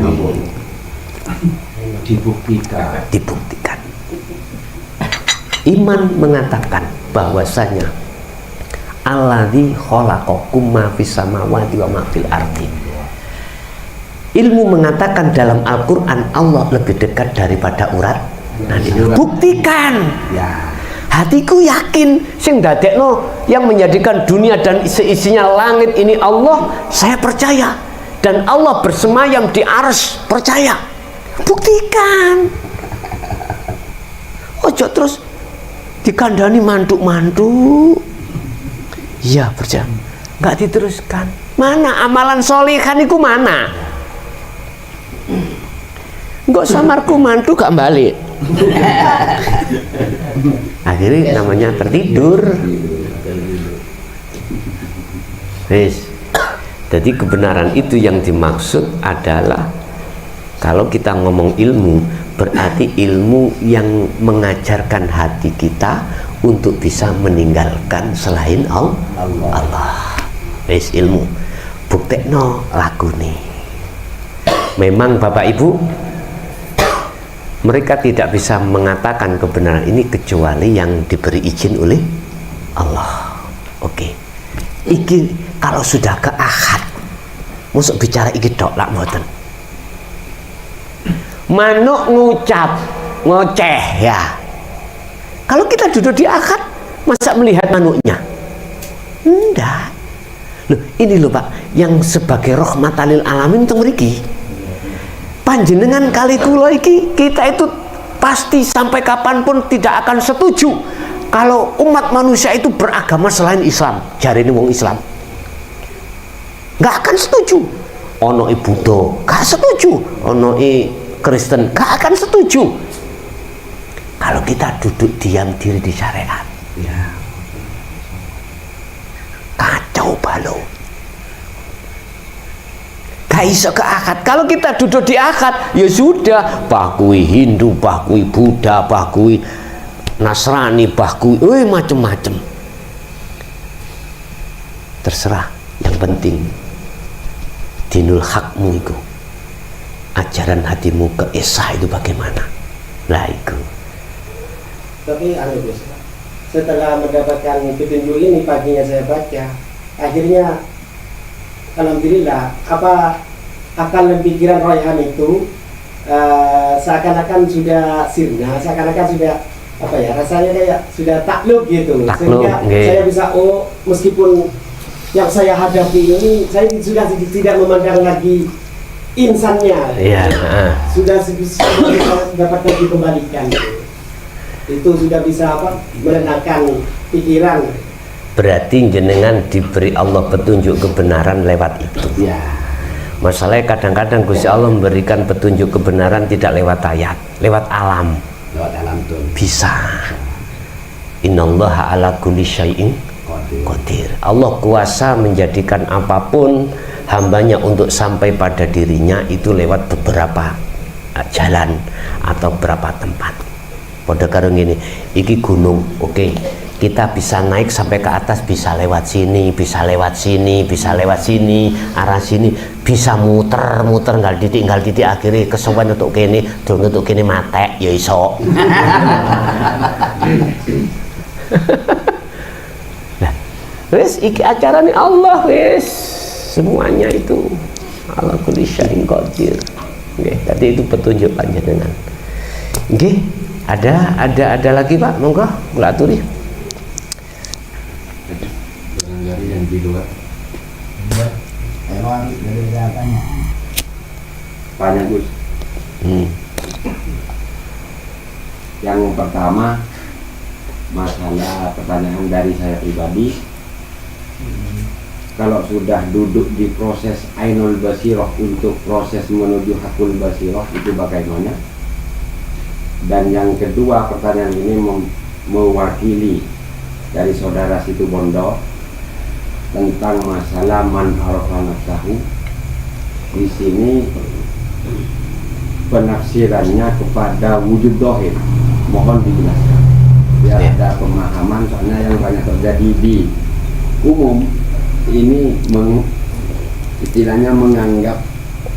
Dibuktikan. Iman mengatakan bahwasanya alladzi khalaqakum ma fis samawati wa ma fil ardi. Ilmu mengatakan dalam Al-Quran Allah lebih dekat daripada urat nadi. Buktikan. Hatiku yakin sing dadekno yang menjadikan dunia dan seisinya langit ini Allah, saya percaya. Dan Allah bersemayam di arsy, percaya. Buktikan. Ojo terus dikandani mantuk-mantuk. Iya percaya. Nggak diteruskan. Mana amalan solihan itu mana? Nggak samarku mantu gak balik. Akhirnya namanya tertidur. Wis. Jadi kebenaran itu yang dimaksud adalah kalau kita ngomong ilmu, berarti ilmu yang mengajarkan hati kita untuk bisa meninggalkan selain Allah. Wis ilmu. Buktekno lakune. Memang Bapak Ibu, mereka tidak bisa mengatakan kebenaran ini kecuali yang diberi izin oleh Allah. Oke. Iki kalau sudah ke akad, masuk bicara iki tok lak mboten. Manuk ngucap ngoceh ya. Kalau kita duduk di akad, masa melihat manuknya? Enggak. Loh, ini loh Pak, yang sebagai rahmatan lil alamin teng mriki. Panjenengan kali kula iki, kita itu pasti sampai kapanpun tidak akan setuju kalau umat manusia itu beragama selain Islam. Jarine wong Islam nggak akan setuju. Ono i Buddha gak setuju, ono i Kristen gak akan setuju kalau kita duduk diam diri di syariat. Ya. Kacau balau. Gak iso ke akad. Kalau kita duduk di akad, ya sudah, bahkui Hindu, bahkui Buddha, bahkui Nasrani, bahkui macem-macem. Terserah, yang penting dinul hakmu itu, ajaran hatimu ke Esa itu bagaimana. Lah itu. Tapi setelah mendapatkan petunjuk ini paginya saya baca, akhirnya alhamdulillah, apa akal dan pikiran royhan itu seakan-akan sudah sirna, seakan-akan sudah apa ya, rasanya kayak sudah takluk gitu. Sehingga saya bisa meskipun yang saya hadapi ini saya sudah tidak memandang lagi insannya. Sudah bisa dapat dikembalikan. Itu sudah bisa menenangkan pikiran. Berarti jenengan diberi Allah petunjuk kebenaran lewat itu. Ya. Masalahnya kadang-kadang Gusti Allah memberikan petunjuk kebenaran tidak lewat ayat, lewat alam. Lewat alam tuh. Bisa. Innallaha ala kulli syai'in qadir. Allah kuasa menjadikan apapun hambanya untuk sampai pada dirinya itu lewat beberapa jalan atau beberapa tempat. Pada karo ngene, iki gunung, oke. kita bisa naik sampai ke atas, bisa lewat sini, bisa lewat sini, bisa lewat sini, arah sini, bisa muter-muter nggak titik akhirnya kesowan untuk kene, dong untuk kene mate ya iso. Nah, wes iki acara nih Allah wes semuanya itu ala kulli syai'in qadir. Nggih, tadi itu petunjuk panjenengan. Nggih, ada lagi Pak, monggo kula aturi. Barangkali yang di luar. Emang dari datanya. Banyak Gus. Yang pertama masalah pertanyaan dari saya pribadi. Kalau sudah duduk di proses Ainul Basiroh untuk proses menuju Hakul Basiroh itu bagaimana? Dan yang kedua, pertanyaan ini mewakili dari saudara Situ Bondo tentang masalah man arafa nafsahu. Di sini penafsirannya kepada wujud dohir, mohon dijelaskan biar ada pemahaman, soalnya yang banyak terjadi di umum ini istilahnya menganggap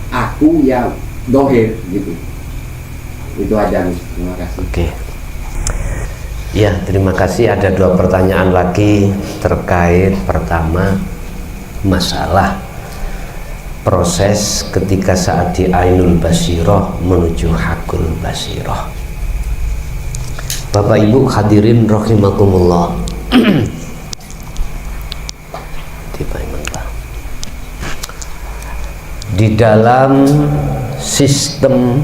aku yang dohir gitu. Itu aja, terima kasih. Oke. Ya, terima kasih. Ada 2 pertanyaan lagi terkait pertama masalah proses ketika saat di Ainul Basiroh menuju Hakul Basiroh. Bapak Ibu hadirin rahimakumullah. Di dalam sistem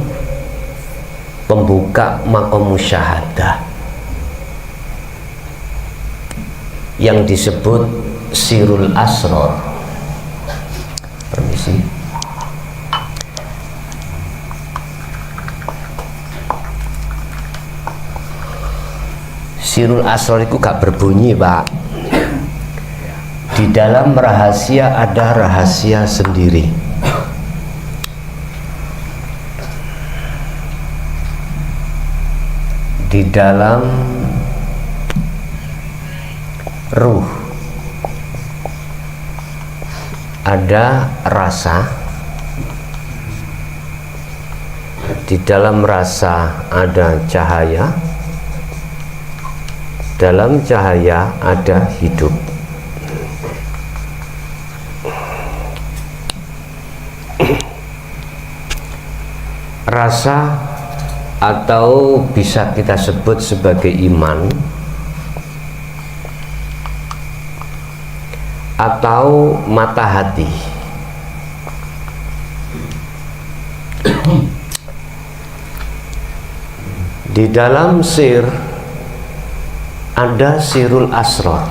pembuka maqam musyahadah yang disebut Sirul Asrar, permisi, Sirul Asrar itu gak berbunyi Pak. Di dalam rahasia ada rahasia sendiri. Di dalam ruh ada rasa, di dalam rasa ada cahaya, dalam cahaya ada hidup. Rasa atau bisa kita sebut sebagai iman atau mata hati. Di dalam sir ada Sirul Asrar.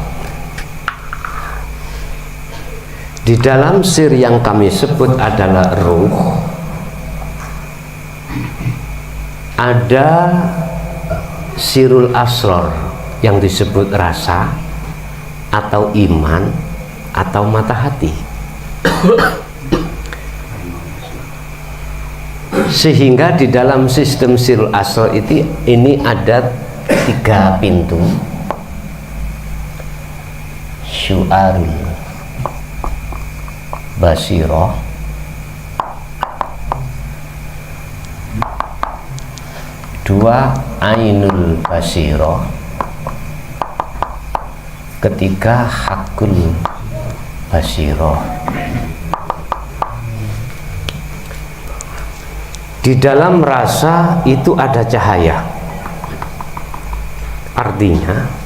Di dalam sir yang kami sebut adalah ruh, ada Sirul Asrar yang disebut rasa atau iman atau mata hati. Sehingga di dalam sistem Sirul Asrar ini ada 3 pintu. Syu'arul Basiroh, dua Ainul Basiroh, ketiga Hakul Basiroh. Di dalam rasa itu ada cahaya. Artinya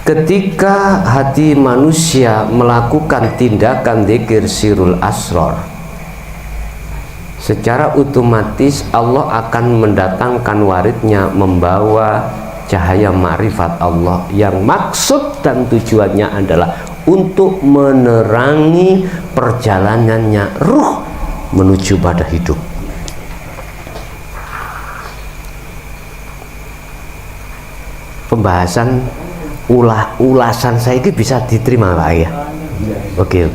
ketika hati manusia melakukan tindakan dzikir Sirul Asrar, secara otomatis Allah akan mendatangkan waridnya membawa cahaya ma'rifat Allah yang maksud dan tujuannya adalah untuk menerangi perjalanannya ruh menuju pada hidup. Pembahasan ulasan saya ini bisa diterima Pak ya? Oke.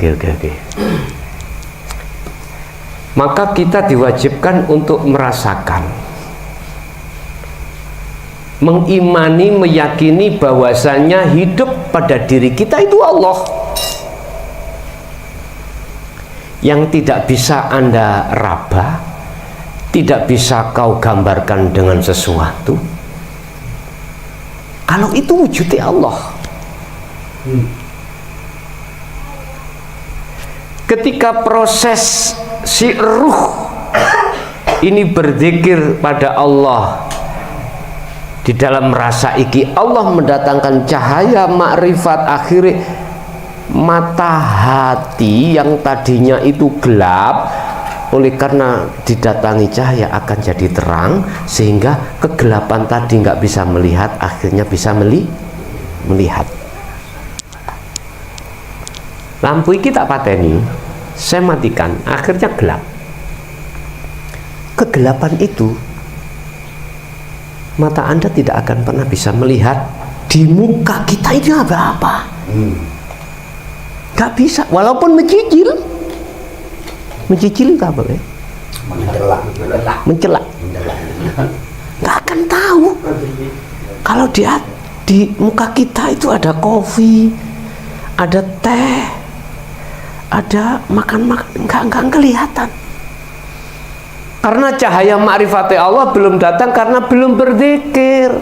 Maka kita diwajibkan untuk merasakan mengimani, meyakini bahwasanya hidup pada diri kita itu Allah. Yang tidak bisa Anda raba, tidak bisa kau gambarkan dengan sesuatu. Kalau itu wujudnya Allah. Ketika proses si ruh ini berzikir pada Allah, di dalam rasa iki Allah mendatangkan cahaya makrifat, akhirnya mata hati yang tadinya itu gelap oleh karena didatangi cahaya akan jadi terang, sehingga kegelapan tadi nggak bisa melihat, akhirnya bisa melihat. Lampu ini tak pateni, saya matikan, akhirnya gelap. Kegelapan itu mata Anda tidak akan pernah bisa melihat di muka kita ini apa-apa. Gak bisa, walaupun mencicil itu apa ya? Mencelak. Gak akan tahu kalau di muka kita itu ada kopi, ada teh, ada makan, nggak kelihatan. Karena cahaya ma'rifati Allah belum datang karena belum berzikir.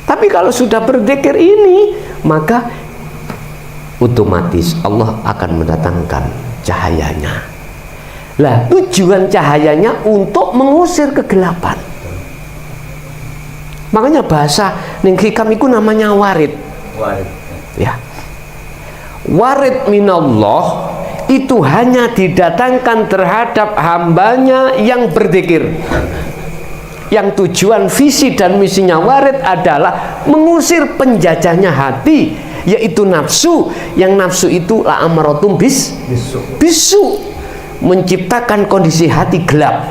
Tapi kalau sudah berzikir ini, maka otomatis Allah akan mendatangkan cahayanya. Lah, tujuan cahayanya untuk mengusir kegelapan. Makanya bahasa ning hikam iku namanya warid. Ya. Warid minallah itu hanya didatangkan terhadap hambanya yang berzikir. Yang tujuan visi dan misinya warid adalah mengusir penjajahnya hati, yaitu nafsu. Yang nafsu itu la amaratum bisu, menciptakan kondisi hati gelap.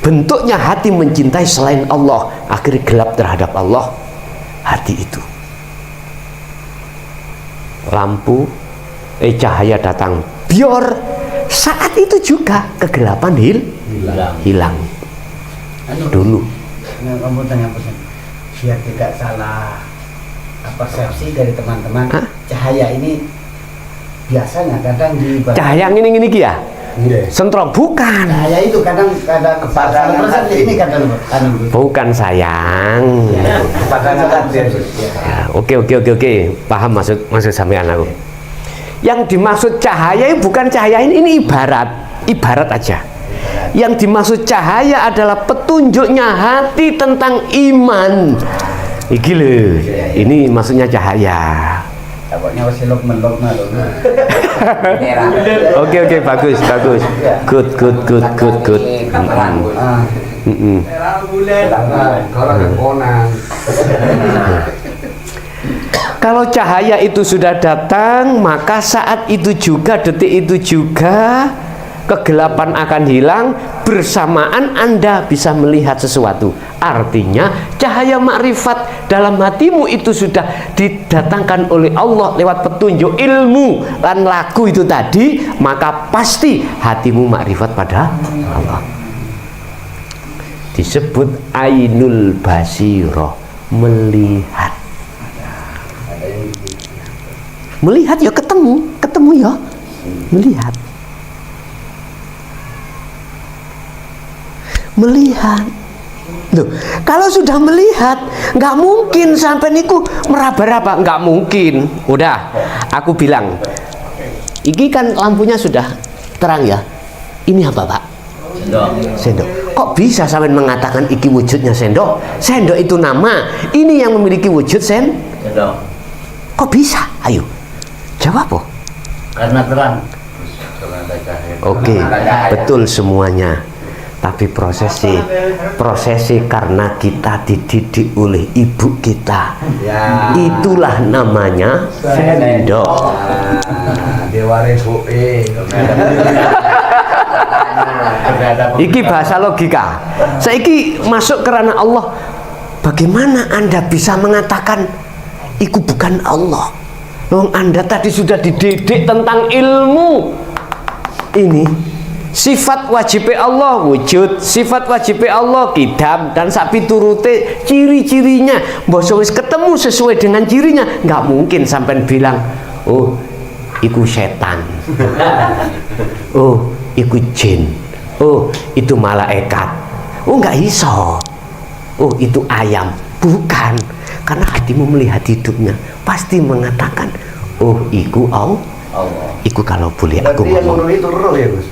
Bentuknya hati mencintai selain Allah, akhirnya gelap terhadap Allah hati itu. Lampu cahaya datang biar saat itu juga kegelapan hilang dulu. Kamu tanya pesan biar tidak salah persepsi dari teman-teman. Cahaya ini biasanya kadang di cahaya ini ya sentrol, bukan cahaya itu kadang ini kadang bukan sayang. Oke, paham maksud sampean aku. Yang dimaksud cahaya bukan cahaya ini ibarat aja. Yang dimaksud cahaya adalah petunjuknya hati tentang iman. Iki lho, ini maksudnya cahaya. Takutnya masih melok. Oke, bagus. Good. Kalau cahaya itu sudah datang, maka saat itu juga, detik itu juga kegelapan akan hilang, bersamaan Anda bisa melihat sesuatu. Artinya cahaya makrifat dalam hatimu itu sudah didatangkan oleh Allah lewat petunjuk ilmu dan laku itu tadi, maka pasti hatimu makrifat pada Allah. Disebut ainul basirah, melihat ya ketemu ya melihat. Loh, kalau sudah melihat nggak mungkin sampai niku meraba-raba, nggak mungkin. Udah, aku bilang ini kan lampunya sudah terang ya. Ini apa Pak? Sendok. Kok bisa sampai mengatakan iki wujudnya sendok? Sendok itu nama, ini yang memiliki wujud sendok. Kok bisa? Ayo jawab po. Karena terang. Oke, betul semuanya. Tapi prosesi karena kita dididik oleh ibu kita, itulah namanya sendok. Iki bahasa logika. Saiki masuk kerana Allah. Bagaimana Anda bisa mengatakan itu bukan Allah? Wong Anda tadi sudah dididik tentang ilmu ini. Sifat wajib Allah wujud, sifat wajib Allah kidam, dan sak piturute ciri-cirinya. Mbok wis ketemu sesuai dengan cirinya, nggak mungkin sampai bilang, oh iku setan, oh iku jin, oh itu malaikat, oh nggak iso, oh itu ayam. Bukan, karena hatimu melihat hidupnya pasti mengatakan, oh iku Allah. Iku kalau boleh aku Berarti yang ngomong. ngurui itu roh ya Gus?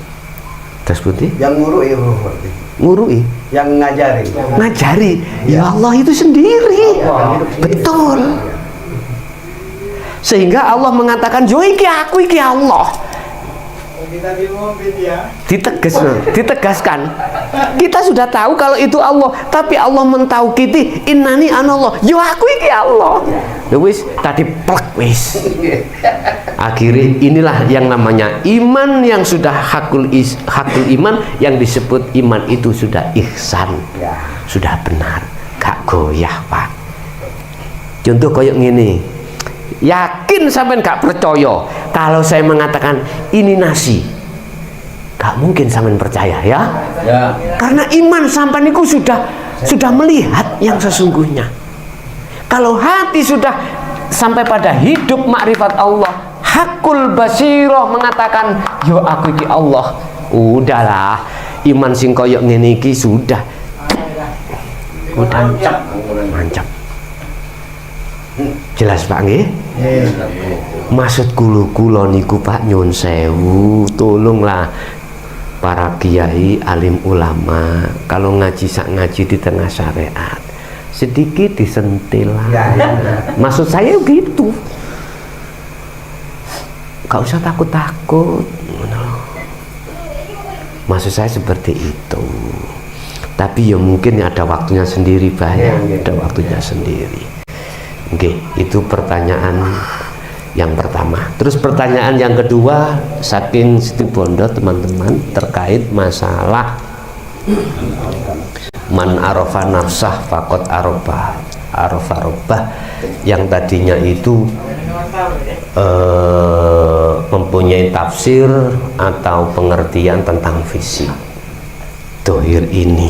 Terus putih? Yang ngurui roh berarti. Ngurui, Yang ngajari. ngajari. Ya Allah itu sendiri. Betul. Sehingga Allah mengatakan, yo iki aku, iki Allah. Kita dimumpin ya. Ditegaskan. Kita sudah tahu kalau itu Allah, tapi Allah mentaukiti, innani anallah. Yo aku iki Allah. Ya wis, tadi plek wis. Akhirnya inilah yang namanya iman yang sudah hakul iman, yang disebut iman itu sudah ihsan, sudah benar, gak goyah Pak. Contoh kayak gini, yakin sampean gak percaya kalau saya mengatakan ini nasi, gak mungkin sampean percaya ya, karena iman sampean itu sudah melihat yang sesungguhnya. Kalau hati sudah sampai pada hidup makrifat Allah, hakul basirah mengatakan yo aku iki Allah, udahlah iman sing koyok ngene iki sudah mantap. Jelas Pak nggih? Maksud kula niku Pak nyun sewu, tolonglah para kiai alim ulama kalau ngaji di tengah syariat sedikit disentil lah. Maksud saya gitu, gak usah takut-takut. Maksud saya seperti itu. Tapi ya mungkin ada waktunya sendiri banyak, ada waktunya sendiri. Oke, itu pertanyaan yang pertama. Terus pertanyaan yang kedua saking Siti Bondo teman-teman terkait masalah man arafa nafsah faqad arafa rabbah, yang tadinya itu mempunyai tafsir atau pengertian tentang fisik. Dohir ini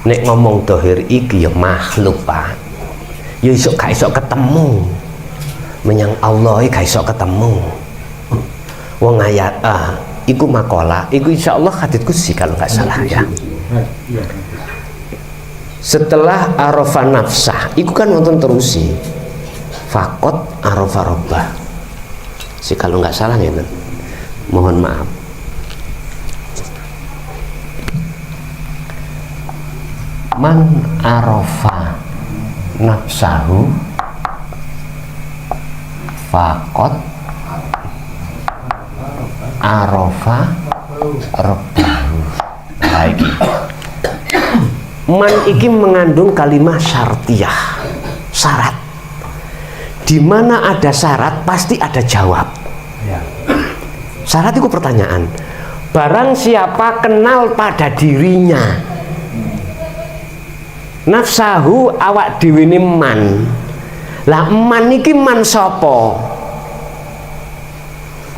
nek ngomong dohir iki ya makhluk Pak, ya iso gak iso ketemu menyang Allah gak iso ketemu. Wong ayat iku makola, iku insyaallah hadits qudsi kalau nggak salah ya. Setelah arafa nafsah iku kan nonton terusi faqat arafa rabbah sih kalau nggak salah ya, mohon maaf. Man arafa nafsahu faqat arafa rabbahu. Baik. Man iki mengandung kalimat syartiyah, syarat. Di mana ada syarat pasti ada jawab. Syarat itu pertanyaan. Barang siapa kenal pada dirinya, nafsahu awak dhewe ne man. Lah man iki man sapa?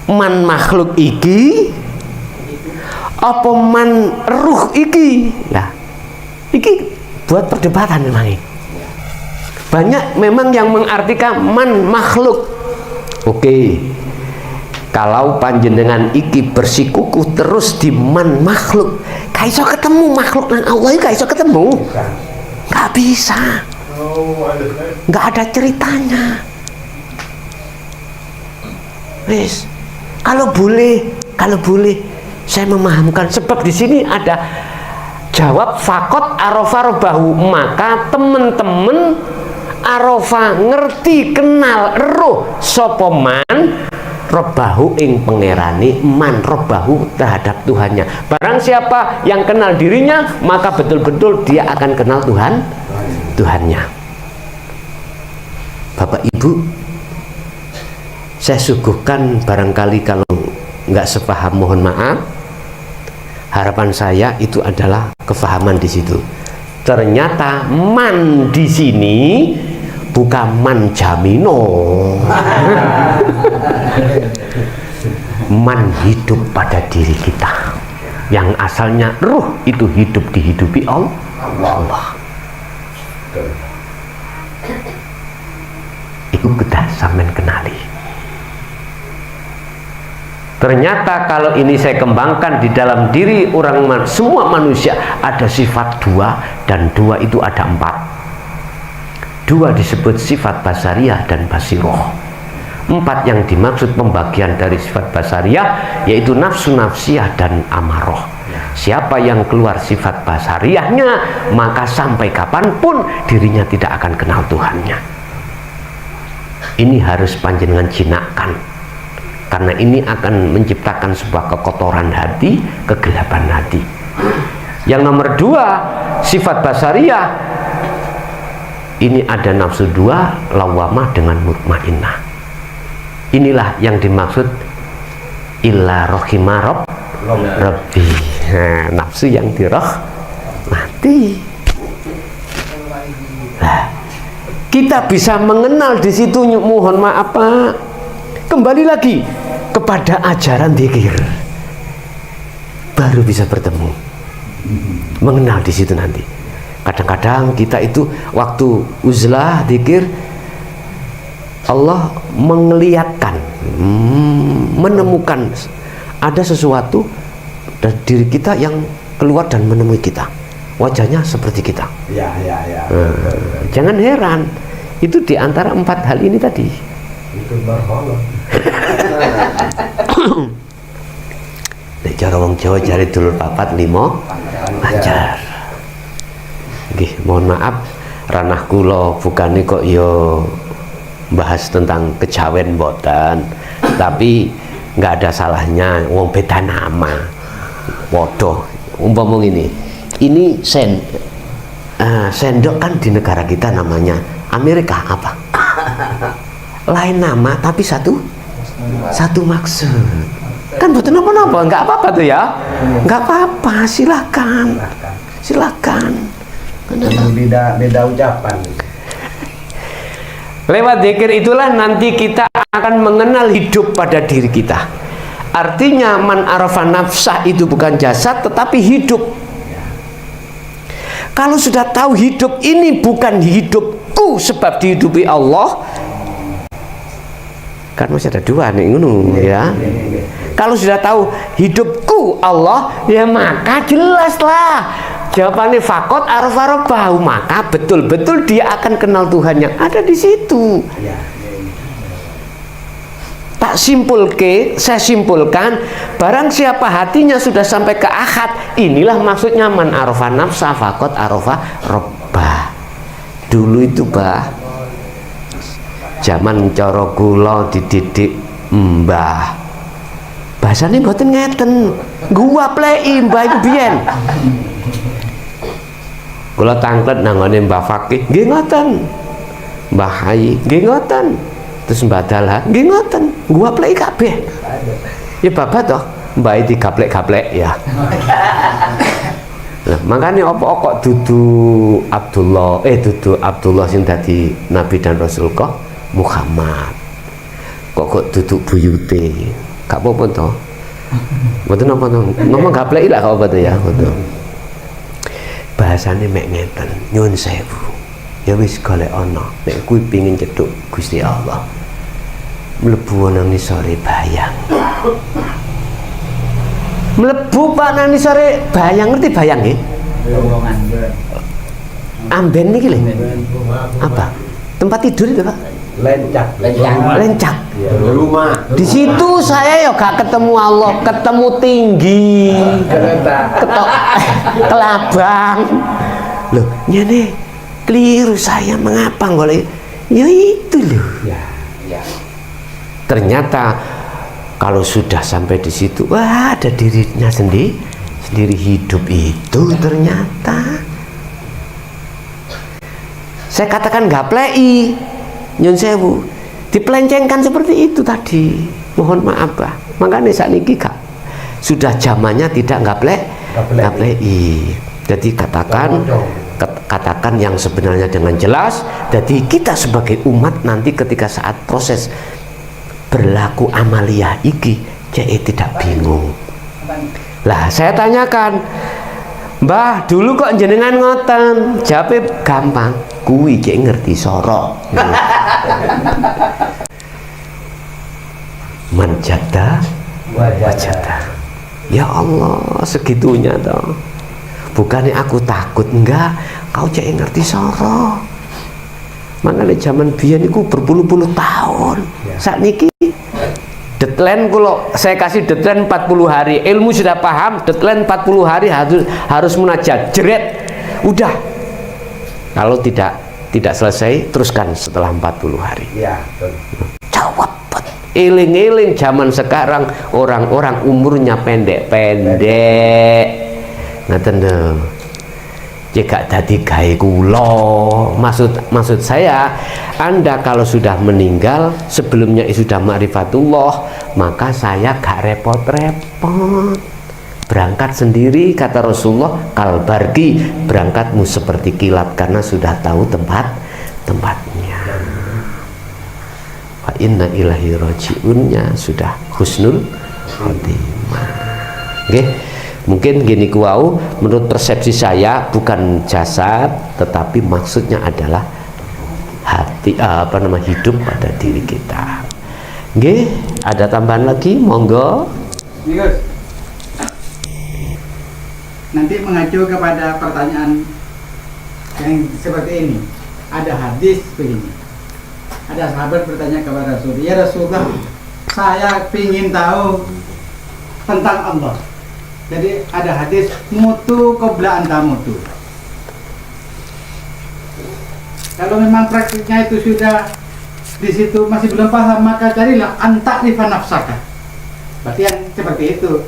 Man makhluk iki apa man ruh iki? Lah iki buat perdebatan memang ini. Banyak memang yang mengartikan man makhluk. Oke. Kalau panjenengan iki bersikukuh terus di man makhluk, gak iso ketemu makhluk dan Allah gak iso ketemu. Gak bisa. Gak ada ceritanya. Wis. Kalau boleh saya memahamkan, sebab di sini ada jawab fakot arafa robahu, maka teman-teman arafa ngerti kenal roh sopoman robahu ing pengerani man robahu terhadap Tuhannya. Barang siapa yang kenal dirinya, maka betul-betul dia akan kenal Tuhannya. Bapak Ibu, saya suguhkan, barangkali kalau nggak sepaham mohon maaf. Harapan saya itu adalah kefahaman di situ. Ternyata man di sini bukan man jamino. Man hidup pada diri kita. yang asalnya ruh itu hidup dihidupi Allah. Itu kita sampean kenali. Ternyata kalau ini saya kembangkan di dalam diri orang, semua manusia ada sifat dua, dan dua itu ada 4. 2 disebut sifat basariyah dan basiroh. 4 yang dimaksud pembagian dari sifat basariyah yaitu nafsu nafsiyah dan amaroh. Siapa yang keluar sifat basariyahnya, maka sampai kapanpun dirinya tidak akan kenal Tuhannya. Ini harus panjenengan jinakkan, karena ini akan menciptakan sebuah kekotoran hati, kegelapan hati. Yang nomor 2, sifat basariyah, ini ada nafsu 2, lawamah dengan mutmainnah. Inilah yang dimaksud illa rohima rabbi. Nah, nafsu yang dirahmati. Nah, kita bisa mengenal di situ. Mohon maaf Pak, kembali lagi kepada ajaran dzikir, baru bisa bertemu, mengenal di situ nanti. Kadang-kadang kita itu waktu uzlah dzikir, Allah mengelihatkan, menemukan ada sesuatu dari diri kita yang keluar dan menemui kita, wajahnya seperti kita. Ya. Jangan heran, itu diantara 4 hal ini tadi. Itu berhala. Nek cara wong Jawa jare dulur papat 5 ajar. Nggih, mohon maaf ranah kula bukane kok ya bahas tentang kejawen mboten, tapi nggak ada salahnya wong beda nama. Waduh, umpama ini sendok kan di negara kita namanya Amerika apa? Lain nama tapi satu maksud. Kan betul apa-apa, nggak apa-apa tuh ya, nggak apa-apa, silakan. Beda ucapan. Lewat zikir itulah nanti kita akan mengenal hidup pada diri kita. Artinya man arafa nafsah itu bukan jasad tetapi hidup. Kalau sudah tahu hidup ini bukan hidupku sebab dihidupi Allah, kan masih ada 2 nih ngono ya. Kalau sudah tahu hidupku Allah, ya maka jelaslah jawabannya fakot arafa rabbahu, maka betul-betul dia akan kenal Tuhan yang ada di situ. Saya simpulkan, barang siapa hatinya sudah sampai ke akad, inilah maksudnya man arafa nafsa fakot arafa rabbah. Dulu itu zaman cara kula dididik mbah, bahasane mboten ngeten, gua plei mbah iku biyen. Kula tanglet nangone Mbah Fakih, nggih ngoten. Mbah Hayi, nggih ngoten. Terus Mbah Dalha, nggih ngoten. Gua plek kabeh. Ya babat toh, Mbah iki gaplek-gaplek ya. Nah, makanya apa kok dudu Abdullah sing dadi nabi dan rasul kok Muhammad. Kok dudu buyute. Gak apa-apa toh. Mboten napa ngomong gaplek lah kok apa to ya, ngono. Bahasane mek ngeten, nyuwun sewu. Ya wis golek ana, nek kuwi pengin cedhuk Gusti Allah. Mlebu nang nisore bayang. Mlebu Pak nang nisore bayang, ngerti bayang nggih? Amben niki lho. Apa? Tempat tidur itu, Pak? Lencak. Rumah. Di situ saya ya gak ketemu Allah, ketemu tinggi, kelabang. Loh, nyene keliru saya, mengapa golek? Ya itu loh. Ternyata kalau sudah sampai di situ, wah ada dirinya sendiri hidup itu ternyata. Saya katakan gaplei, nyun sewu, dipelencengkan seperti itu tadi. Mohon maaf Pak. Makanya saat ini sudah zamannya tidak gaplei. Jadi katakan yang sebenarnya dengan jelas. Jadi kita sebagai umat nanti ketika saat proses berlaku amaliyah iki, jadi tidak bingung. Lah saya tanyakan, Mbah, dulu kok jenengan ngoten? Jawabe gampang, kuwi cek ngerti soro. Manjada wajada. Ya Allah, segitunya toh. Bukannya aku takut, enggak, kau cek ngerti soro. Makanya zaman biyen iku berpuluh-puluh tahun. Saat niki deadline, kalau saya kasih deadline 40 hari, ilmu sudah paham, deadline 40 hari harus munajat, jeret, udah. Kalau tidak selesai, teruskan setelah 40 hari. Ya, betul. Jawab. Eling-eling zaman sekarang orang-orang umurnya pendek-pendek. Ngaten lho. Jika dadi gawe kula, maksud saya, Anda kalau sudah meninggal, sebelumnya sudah ma'rifatullah, maka saya gak repot-repot. Berangkat sendiri, kata Rasulullah, kalbargi, berangkatmu seperti kilat, karena sudah tahu tempatnya. Wa inna ilahi roji'unnya sudah husnul khotimah. Oke, mungkin gini kuau, menurut persepsi saya bukan jasad, tetapi maksudnya adalah hati, hidup pada diri kita. Oke, ada tambahan lagi, monggo. Nih Gus, nanti mengacu kepada pertanyaan yang seperti ini. Ada hadis begini. Ada sahabat bertanya kepada Rasul, ya Rasulullah, saya ingin tahu tentang Allah. Jadi ada hadis mutu qabla anta mutu. Kalau memang praktiknya itu sudah di situ masih belum paham, maka carilah anta'rifa nafsaka. Berarti yang seperti itu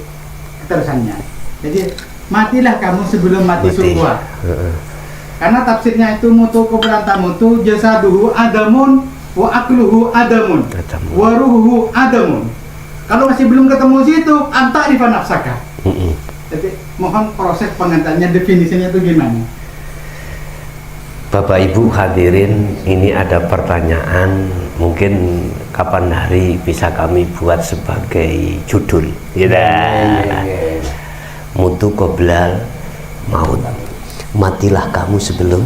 keterusannya. Jadi matilah kamu sebelum mati sungguh. Karena tafsirnya itu mutu qabla anta mutu, jasaduhu adamun wa akluhu adamun wa ruhuhu adamun. Kalau masih belum ketemu situ, anta'rifa nafsaka. Jadi mohon proses pengantarnya, definisinya itu gimana? Bapak Ibu hadirin, ini ada pertanyaan, mungkin kapan hari bisa kami buat sebagai judul. Mutu qoblal maut, matilah kamu sebelum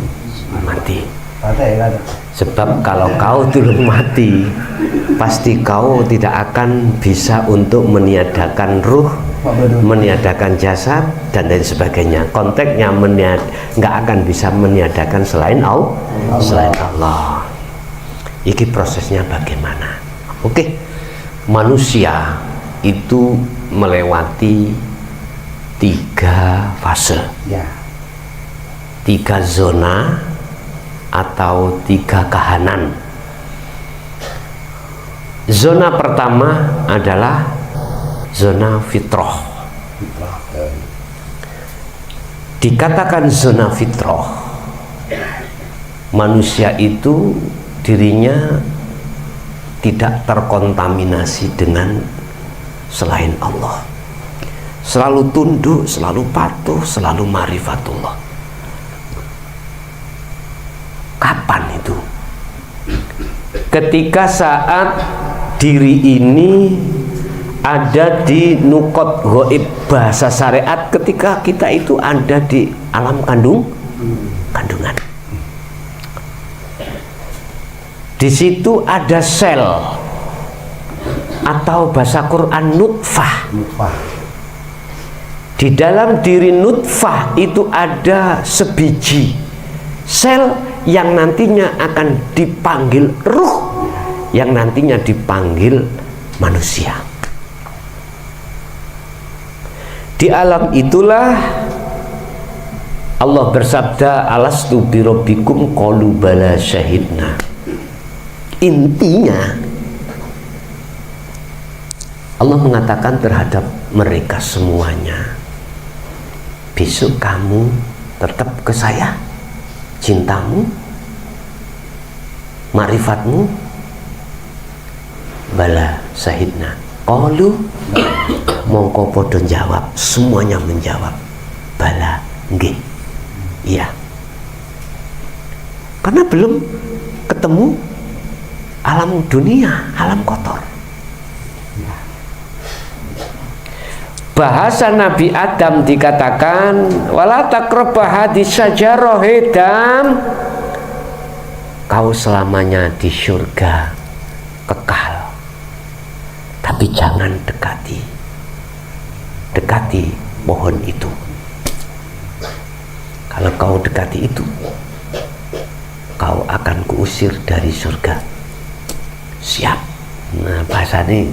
mati. Sebab kalau kau dulu mati, pasti kau tidak akan bisa untuk meniadakan ruh, meniadakan jasad dan lain sebagainya. Konteksnya nggak akan bisa meniadakan selain Allah. Iki prosesnya bagaimana? Oke, manusia itu melewati 3 fase, 3 zona atau 3 kahanan. Zona pertama adalah zona fitrah. Dikatakan zona fitrah, manusia itu dirinya tidak terkontaminasi dengan selain Allah, selalu tunduk, selalu patuh, selalu ma'rifatullah. Kapan itu? Ketika saat diri ini ada di nukot ghaib, bahasa syariat, ketika kita itu ada di alam kandungan. Di situ ada sel, atau bahasa Quran nutfah. Di dalam diri nutfah itu ada sebiji sel yang nantinya akan dipanggil ruh, yang nantinya dipanggil manusia. Di alam itulah Allah bersabda, alastu birabbikum qalu bala syahidna. Intinya Allah mengatakan terhadap mereka semuanya, besok kamu tetap ke saya, cintamu, ma'rifatmu, bala syahidna. Qalu, mongko podo jawab, semuanya menjawab, bala, nggih, iya. Karena belum ketemu alam dunia, alam kotor. bahasa Nabi Adam dikatakan wala taqrabah hadis syajarah Adam, kau selamanya di surga kekal, tapi jangan dekati pohon itu. Kalau kau dekati itu, kau akan kuusir dari surga. Siap. Nah, bahasa ini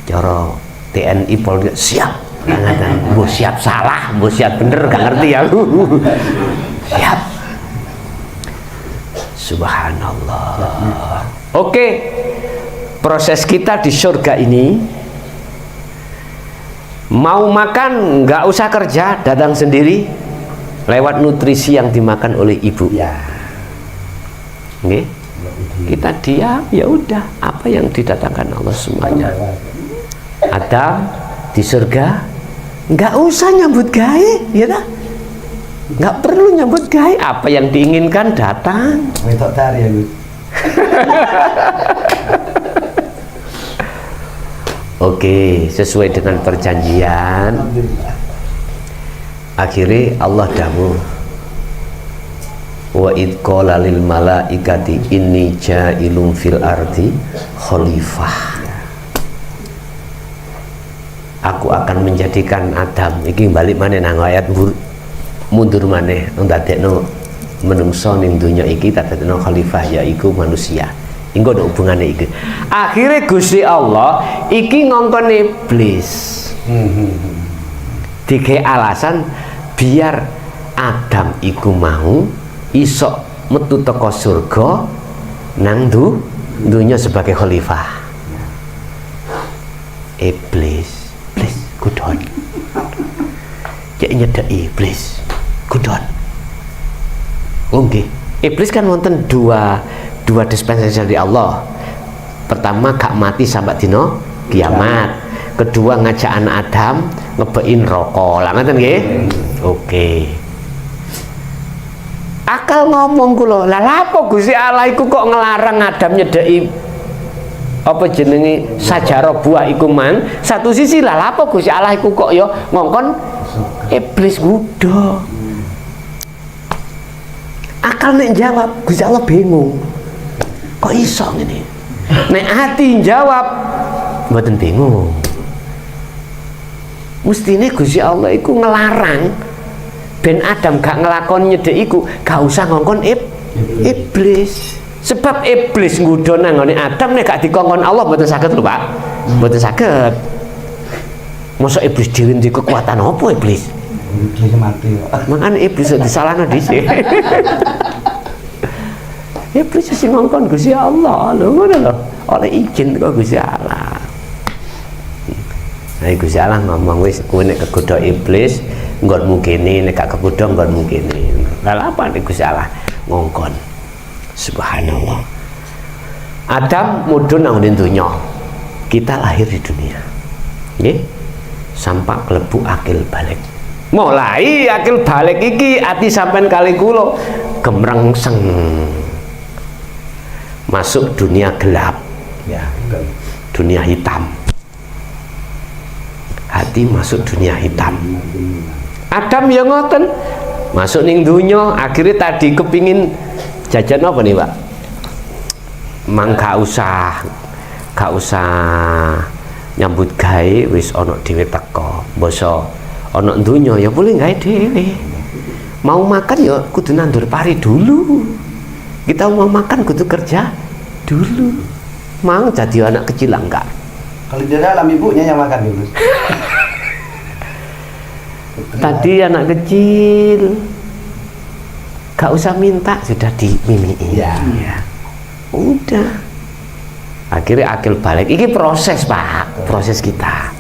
cara TNI Polri, siap. Bu siap salah, bu siap bener, gak ngerti ya. Siap. Subhanallah. Oke, proses kita di surga ini, mau makan nggak usah kerja, datang sendiri lewat nutrisi yang dimakan oleh ibu. Ya. Oke, kita diam, ya udah apa yang didatangkan Allah semuanya. Adam di surga nggak usah nyambut gawe, ya tak? Nggak perlu nyambut gawe, apa yang diinginkan datang. Wetok tari ya Gus. Oke, sesuai dengan perjanjian. Akhirnya Allah dawuh, wa id qala lil malaikati inni ja'ilun fil ardi khalifah. Aku akan menjadikan Adam iki balik maneh nang ayat mundur maneh ndadekno menungso ning donya iki dadekno khalifah, yaiku manusia. Engko ada hubungannya iki. Akhirnya Gusti Allah iki ngongkon iblis. Dikei alasan biar Adam iku mau iso metu teko surga nang dunya sebagai khalifah. Iblis kudon. Cek nyedeki iblis kudon. Oke, iblis kan wonten dua dispensasi dari Allah. Pertama gak mati sampai dino kiamat. Kedua ngajak anak Adam ngebein rokok. Lah ngoten nggih? Oke. Akal ngomong kula, lah lapo Gusti Allah iku kok ngelarang Adam nyedeki apa jenenge sajarah buah iku mang. Satu sisi lah lapo Gusti Allah iku kok ya ngongkon iblis gudo. Akal nek jawab Gusti Allah bingung. Kok iso ngene? Nek hati jawab mboten bingung. Mestine Gusti Allah iku ngelarang ben Adam gak ngelakon nyedek iku, gak usah ngongkon iblis. Sebab iblis nggodho nang ngene Adam nek gak dikongkon Allah mboten saged lho, Pak. Mboten saged. Masa iblis dhewe ndek kekuatan apa iblis? Iblis mati kok. Makane iblis disalahno dhisik. Iblis sing ngongkon Gusti Allah lho, ngono lho. Oleh izin kok Gusti Allah. Nah, Gusti Allah ngomong wis kowe nek kegodha iblis nggonmu kene, nek gak kegodha nggonmu kene. Lah apa nek Gusti Allah ngongkon? Subhanallah. Adam mudhun nang donya. Kita lahir di dunia. Nggih. Sampai klebu akil balik. Mulai akil balik iki ati sampean kali kula gemrengseng. Masuk dunia gelap. Ya, dunia hitam. Hati masuk dunia hitam. Adam ya ngoten, masuk ning dunya, akhirnya tadi kepingin jajan apa nih, Pak? Mang gak usah nyambut gawe, wis ana dhewe teko. Basa ana dunya ya boleh gawe dhewe. Mau makan ya kudu nandur pari dulu. Kita mau makan kudu kerja dulu. Mang jadi anak kecil enggak? kalau di dalam ibunya yang makan dulu. Tadi anak kecil gak usah minta sudah dimimiin. Ya. Udah. Akhirnya akil balik. Ini proses, Pak. Proses kita.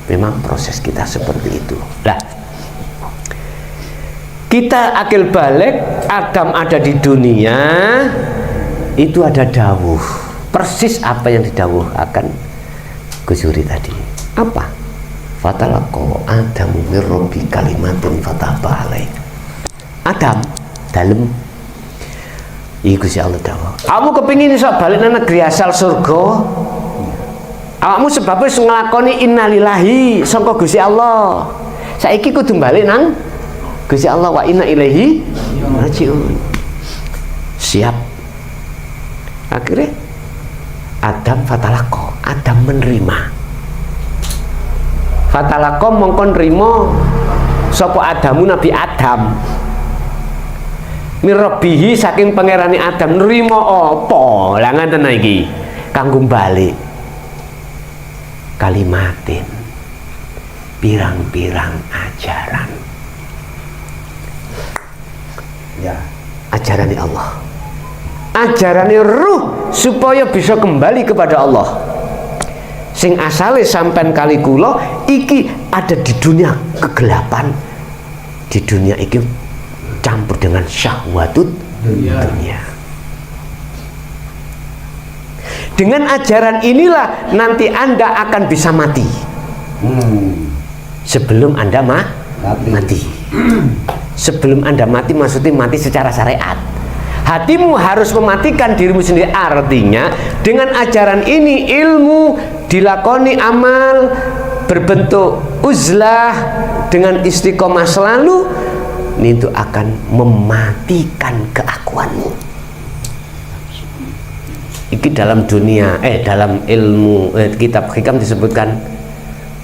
Memang proses kita seperti itu. Lah. Kita akil balik, Adam ada di dunia, itu ada dawuh. Persis apa yang didawuhkan Gus Yuri tadi. Apa? Fatalaqo Adamu min rabbi kalimatin fataba alaih. Adam dalem iku si Allah dawuh. Kamu kepingin iso balik nang negeri asal surga? Awakmu sebab wis nglakoni innalillahi sangka Gusti Allah. Saiki kudu balik nang Gusti Allah, wa inna ilaihi rajiun. Siap. Akhirnya Adam fatalako, Adam menerima. Fatalako mongko nrimo sapa Adamu Nabi Adam. Mirabbihi saking pangerane Adam nrimo apa? Lah ngaten iki kanggo balik kalimatin pirang-pirang ajaran. Ya. Ajaran Allah, ajaran ruh supaya bisa kembali kepada Allah. Sing asale sampean kali kula iki ada di dunia kegelapan, di dunia iki campur dengan syahwatut dunia. Dengan ajaran inilah nanti Anda akan bisa mati sebelum Anda mati. Sebelum Anda mati, maksudnya mati secara syariat. Hatimu harus mematikan dirimu sendiri. Artinya dengan ajaran ini ilmu dilakoni amal berbentuk uzlah dengan istiqomah selalu, itu akan mematikan keakuanmu. Iki dalam dunia dalam ilmu kitab hikam disebutkan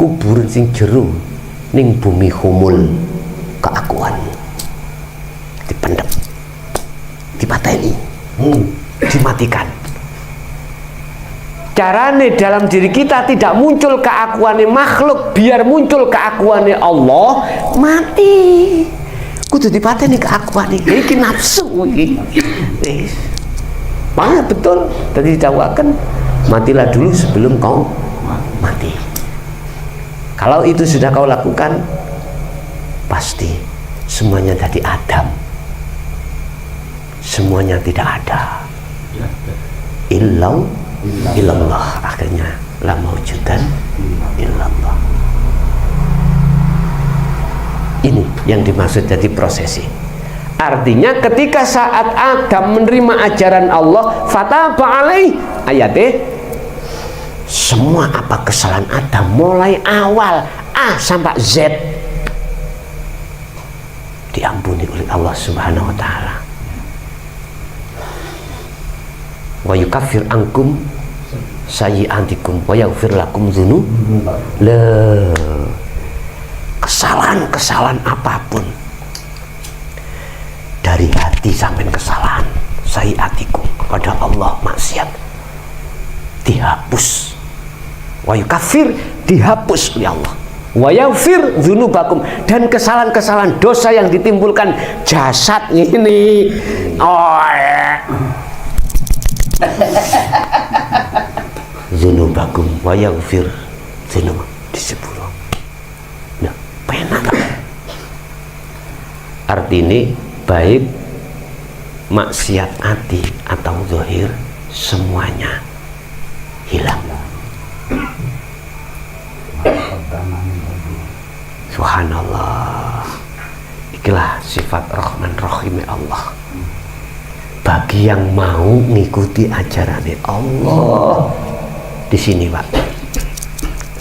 kuburan sing jero ning bumi humul keakuanmu dipendem, dipateni, dimatikan. Carane dalam diri kita tidak muncul keakuannya makhluk, biar muncul keakuannya Allah, mati. Kudu dipateni keakuannya. Iki nafsu iki. Mana betul tadi didakwakan matilah dulu sebelum kau mati. Kalau itu sudah kau lakukan, pasti semuanya jadi Adam, semuanya tidak ada. Illallah, akhirnya la maujudan illallah. Ini yang dimaksud jadi prosesi. Artinya ketika saat Adam menerima ajaran Allah, fataba alaih, ayatnya semua apa kesalahan Adam mulai awal A sampai Z diampuni oleh Allah Subhanahu wa taala. Wa yukaffir ankum sayyi'atikum wa yaghfir lakum dzunubakum. Kesalahan-kesalahan apapun dari hati sampai kesalahan sayyi'atikum kepada Allah maksiat dihapus. Wa yukaffir dihapus oleh Allah. Wa yaghfir dzunubakum, dan kesalahan-kesalahan dosa yang ditimbulkan jasad ini. Dzunubakum wa yaghfir dzunub disebut. Nah, penak. Artinya baik maksiat hati atau zahir semuanya hilang. Subhanallah. Ikilah sifat Rahman Rahim Allah. Bagi yang mau ngikuti ajaran Allah, di sini Pak.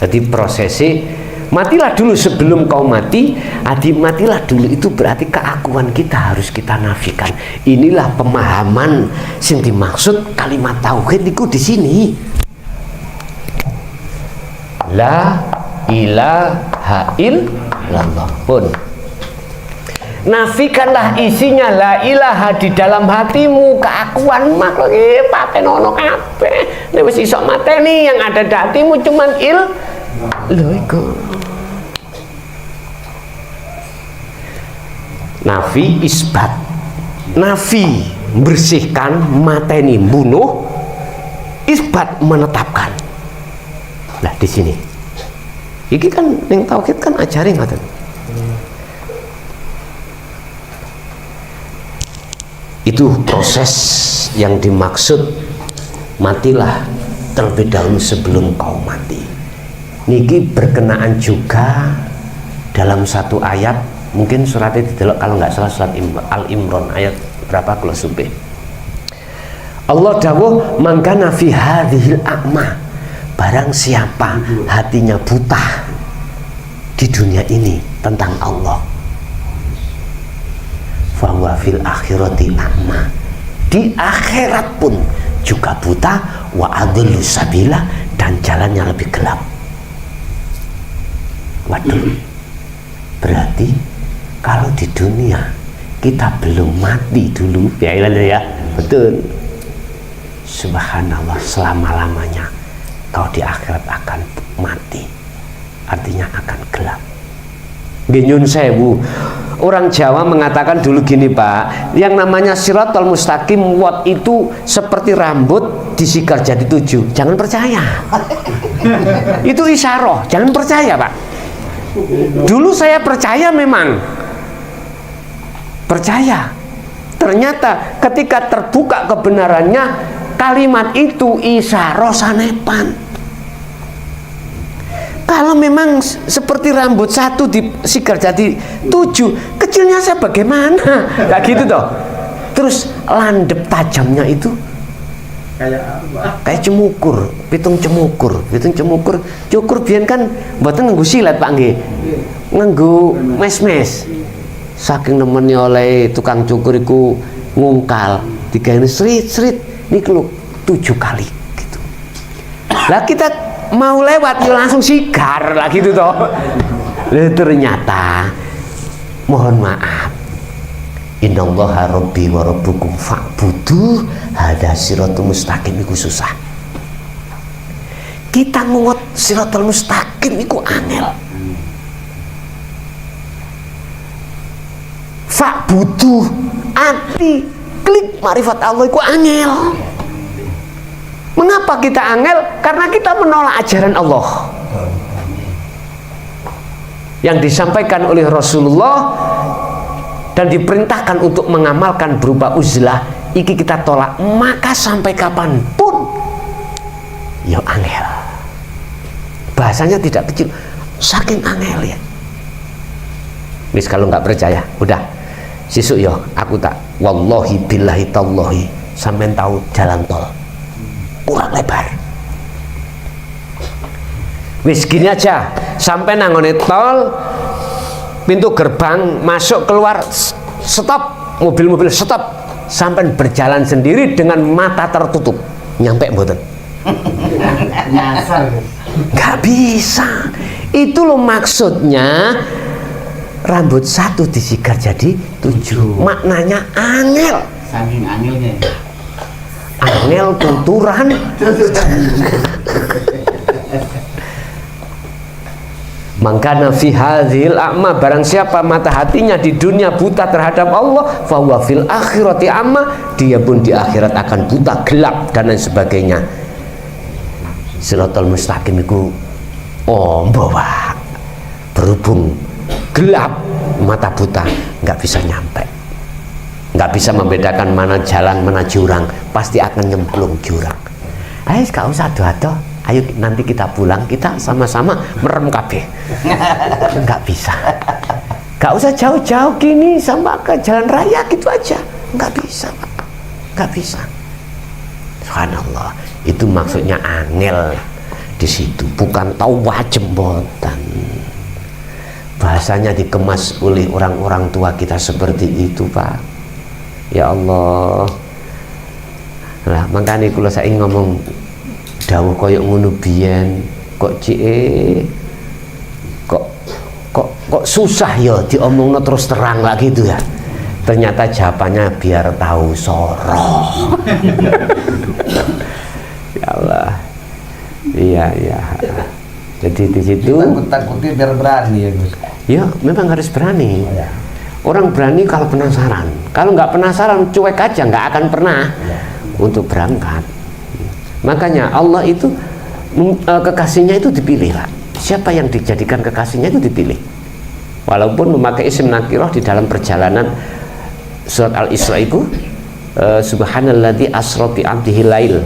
Jadi prosesi matilah dulu sebelum kau mati. Matilah dulu itu berarti keakuan kita harus kita nafikan. Inilah pemahaman sing dimaksud kalimat tauhid itu di sini. La ilaha illallah pun. Nafikanlah isinya la ilaha di dalam hatimu, keakuan makhluk paten ono kabeh. Nek wis iso mateni yang ada di hatimu cuman lho iku. Nafi isbat. Nafi bersihkan, mateni bunuh, isbat menetapkan. Nah di sini. Iki kan ning tauhid kan ajari ngoten. Itu proses yang dimaksud matilah terlebih dahulu sebelum kau mati. Niki berkenaan juga dalam satu ayat, mungkin suratnya didelok kalau nggak salah surat Al-Imran ayat berapa kalau sumpah. Allah dawuh mangkana fi hadhil a'ma, barang siapa hatinya buta di dunia ini tentang Allah, fahuwa fil akhirati a'ma, di akhirat pun juga buta, wa adullu sabila, dan jalannya lebih gelap. Waduh, berarti kalau di dunia kita belum mati dulu, ya betul, subhanallah, selama-lamanya kau di akhirat akan mati, artinya akan gelap. Nyun sewu, orang Jawa mengatakan dulu gini Pak, yang namanya siratal mustaqim wat itu seperti rambut disikar jadi 7. Jangan percaya. Itu isyarah, jangan percaya Pak. Dulu saya percaya, memang percaya. Ternyata ketika terbuka kebenarannya, kalimat itu isyarah sanepan. Kalau memang seperti rambut 1 disikar jadi 7, kecilnya saya bagaimana? Kayak gitu toh. Terus landep tajamnya itu Kayak apa? kayak cemukur, pitung cemukur. Cukur biyen kan mboten nganggo silet Pak nggih. Nganggo mes-mes. Saking nemeni oleh tukang cukur iku ngungkal, digawe srit-srit niku lho 7 kali gitu. Lah kita mau lewat ya langsung sigar lah gitu toh. Ternyata mohon maaf, innallaha rabbi wa rabbukum fa'budu hadza siratul mustaqim iku susah. Kita ngot siratul mustaqim iku angel. Fa'budu arti klik marifat Allah iku angel. Mengapa kita angel? Karena kita menolak ajaran Allah yang disampaikan oleh Rasulullah dan diperintahkan untuk mengamalkan berupa uzlah. Iki kita tolak, maka sampai kapanpun ya angel. Bahasanya tidak kecil, saking angel ya. Wis kalau nggak percaya, udah sisuk yo aku tak wallahi billahi tallahi sampean tahu jalan tol kurang lebar. Wis gini aja, sampai nangone tol, pintu gerbang masuk keluar stop, mobil-mobil stop, sampai berjalan sendiri dengan mata tertutup, nyampe mboten? Nyasar. Nggak bisa. Itu loh maksudnya rambut 1 disigar jadi 7. Maknanya angel. Saking angelnya. Angel tuturan. Mangkana fi hadzil a'ma, barang siapa mata hatinya di dunia buta terhadap Allah, fa huwa fil akhirati a'ma, dia pun di akhirat akan buta, gelap dan lain sebagainya. Siratal mustaqim iku bawa berhubung gelap, mata buta, nggak bisa nyampe, nggak bisa membedakan mana jalan mana jurang, pasti akan nyemplung jurang. Ayo gak usah doa-doa, ayo nanti kita pulang, kita sama-sama merem kabeh. Nggak bisa, nggak usah jauh-jauh gini sama ke jalan raya gitu aja, nggak bisa Pak, nggak bisa. Subhanallah, itu maksudnya angel di situ, bukan tahu jembotan. Bahasanya dikemas oleh orang-orang tua kita seperti itu Pak. Ya Allah. Lah makanya kalau saya ngomong dawuh koyok ngono biyen kok kok susah ya diomongno terus terang lah gitu ya. Ternyata jawabannya biar tahu soroh. Ya Allah. Iya. Jadi di situ Takut-takutin biar berani ya Gus. ya memang harus berani. Oh, ya. Orang berani kalau penasaran. Kalau nggak penasaran, cuek aja, nggak akan pernah untuk berangkat. Makanya Allah itu kekasihnya itu dipilih lah. Siapa yang dijadikan kekasihnya itu dipilih. Walaupun memakai isim nakirah di dalam perjalanan surat Al-Isra itu subhanalladzi asra bi 'abdihi lail.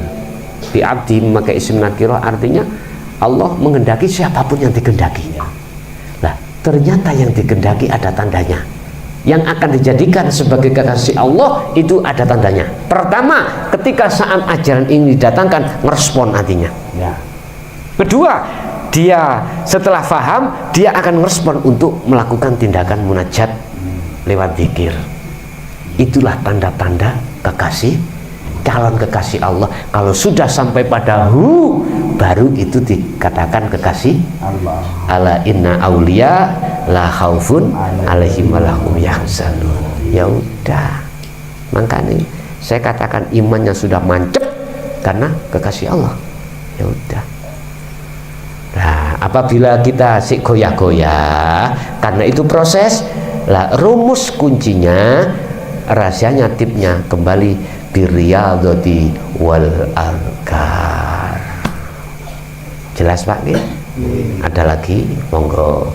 Bi 'abdi memakai isim nakirah artinya Allah menghendaki siapapun yang dikehendaki. Nah, ternyata yang dikehendaki ada tandanya. Yang akan dijadikan sebagai kekasih Allah itu ada tandanya. Pertama, ketika saat ajaran ini didatangkan, merespon hatinya. Ya. Kedua, dia setelah faham, dia akan merespon untuk melakukan tindakan munajat lewat zikir. Itulah tanda-tanda kekasih, calon kekasih Allah. Kalau sudah sampai pada baru itu dikatakan kekasih Allah. ala inna auliya la khaufun alaihim walahum yahzanun. Ya udah, makanya saya katakan imannya sudah mancep karena kekasih Allah. Ya udah. Nah, apabila kita si goyah-goyah karena itu proses, lah rumus kuncinya, rahasianya, tipnya kembali birriyadati wal arkar. Jelas Pak? Ada lagi? Monggo.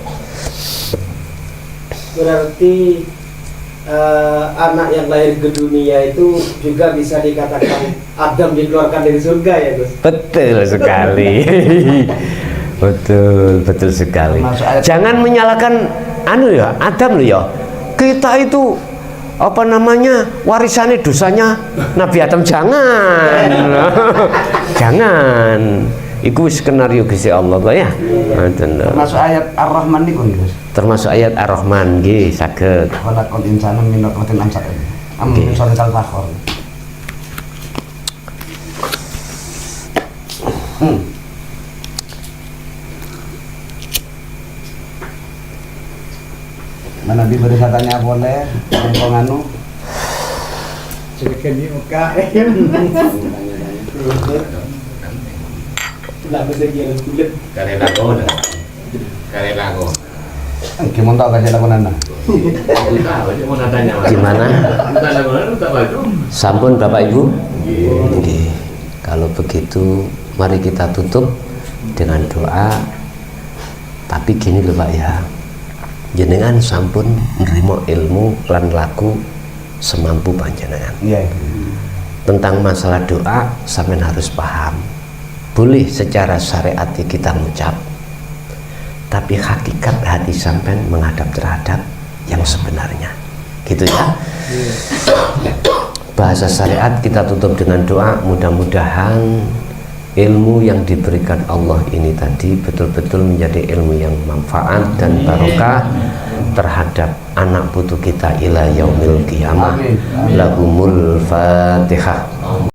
Berarti anak yang lahir ke dunia itu juga bisa dikatakan Adam dikeluarkan dari surga ya Gus? Betul sekali. betul sekali. Jangan menyalahkan ya Adam ya. Kita itu apa namanya warisannya dosanya Nabi Adam, jangan. Jangan. Iku skenario Gusti Allah kok ya. Termasuk ayat Ar-Rahman niku Gus. Termasuk ayat Ar-Rahman nggih saged. Khalaqal insana min nutfatin amsyad. Min sulalatil fakhar. Mana diberi katanya boleh, yang nganu. Silakan di muka. Tidak bisa kian kulit. Kare lagu. Gimana tahu kasih lagu nana? Gimana? Sampun Bapak Ibu? Nggih. Kalau begitu mari kita tutup dengan doa. Tapi gini loh Pak ya. Jenengan sampun nerima ilmu lan laku semampu panjenengan. Iya. Tentang masalah doa sampean harus paham. Boleh secara syariat kita mengucap, tapi hakikat hati sampean menghadap terhadap yang sebenarnya. Gitu ya. Bahasa syariat kita tutup dengan doa, mudah-mudahan ilmu yang diberikan Allah ini tadi betul-betul menjadi ilmu yang manfaat dan barokah terhadap anak putu kita ila yaumil qiyamah. Lahumul Fatihah.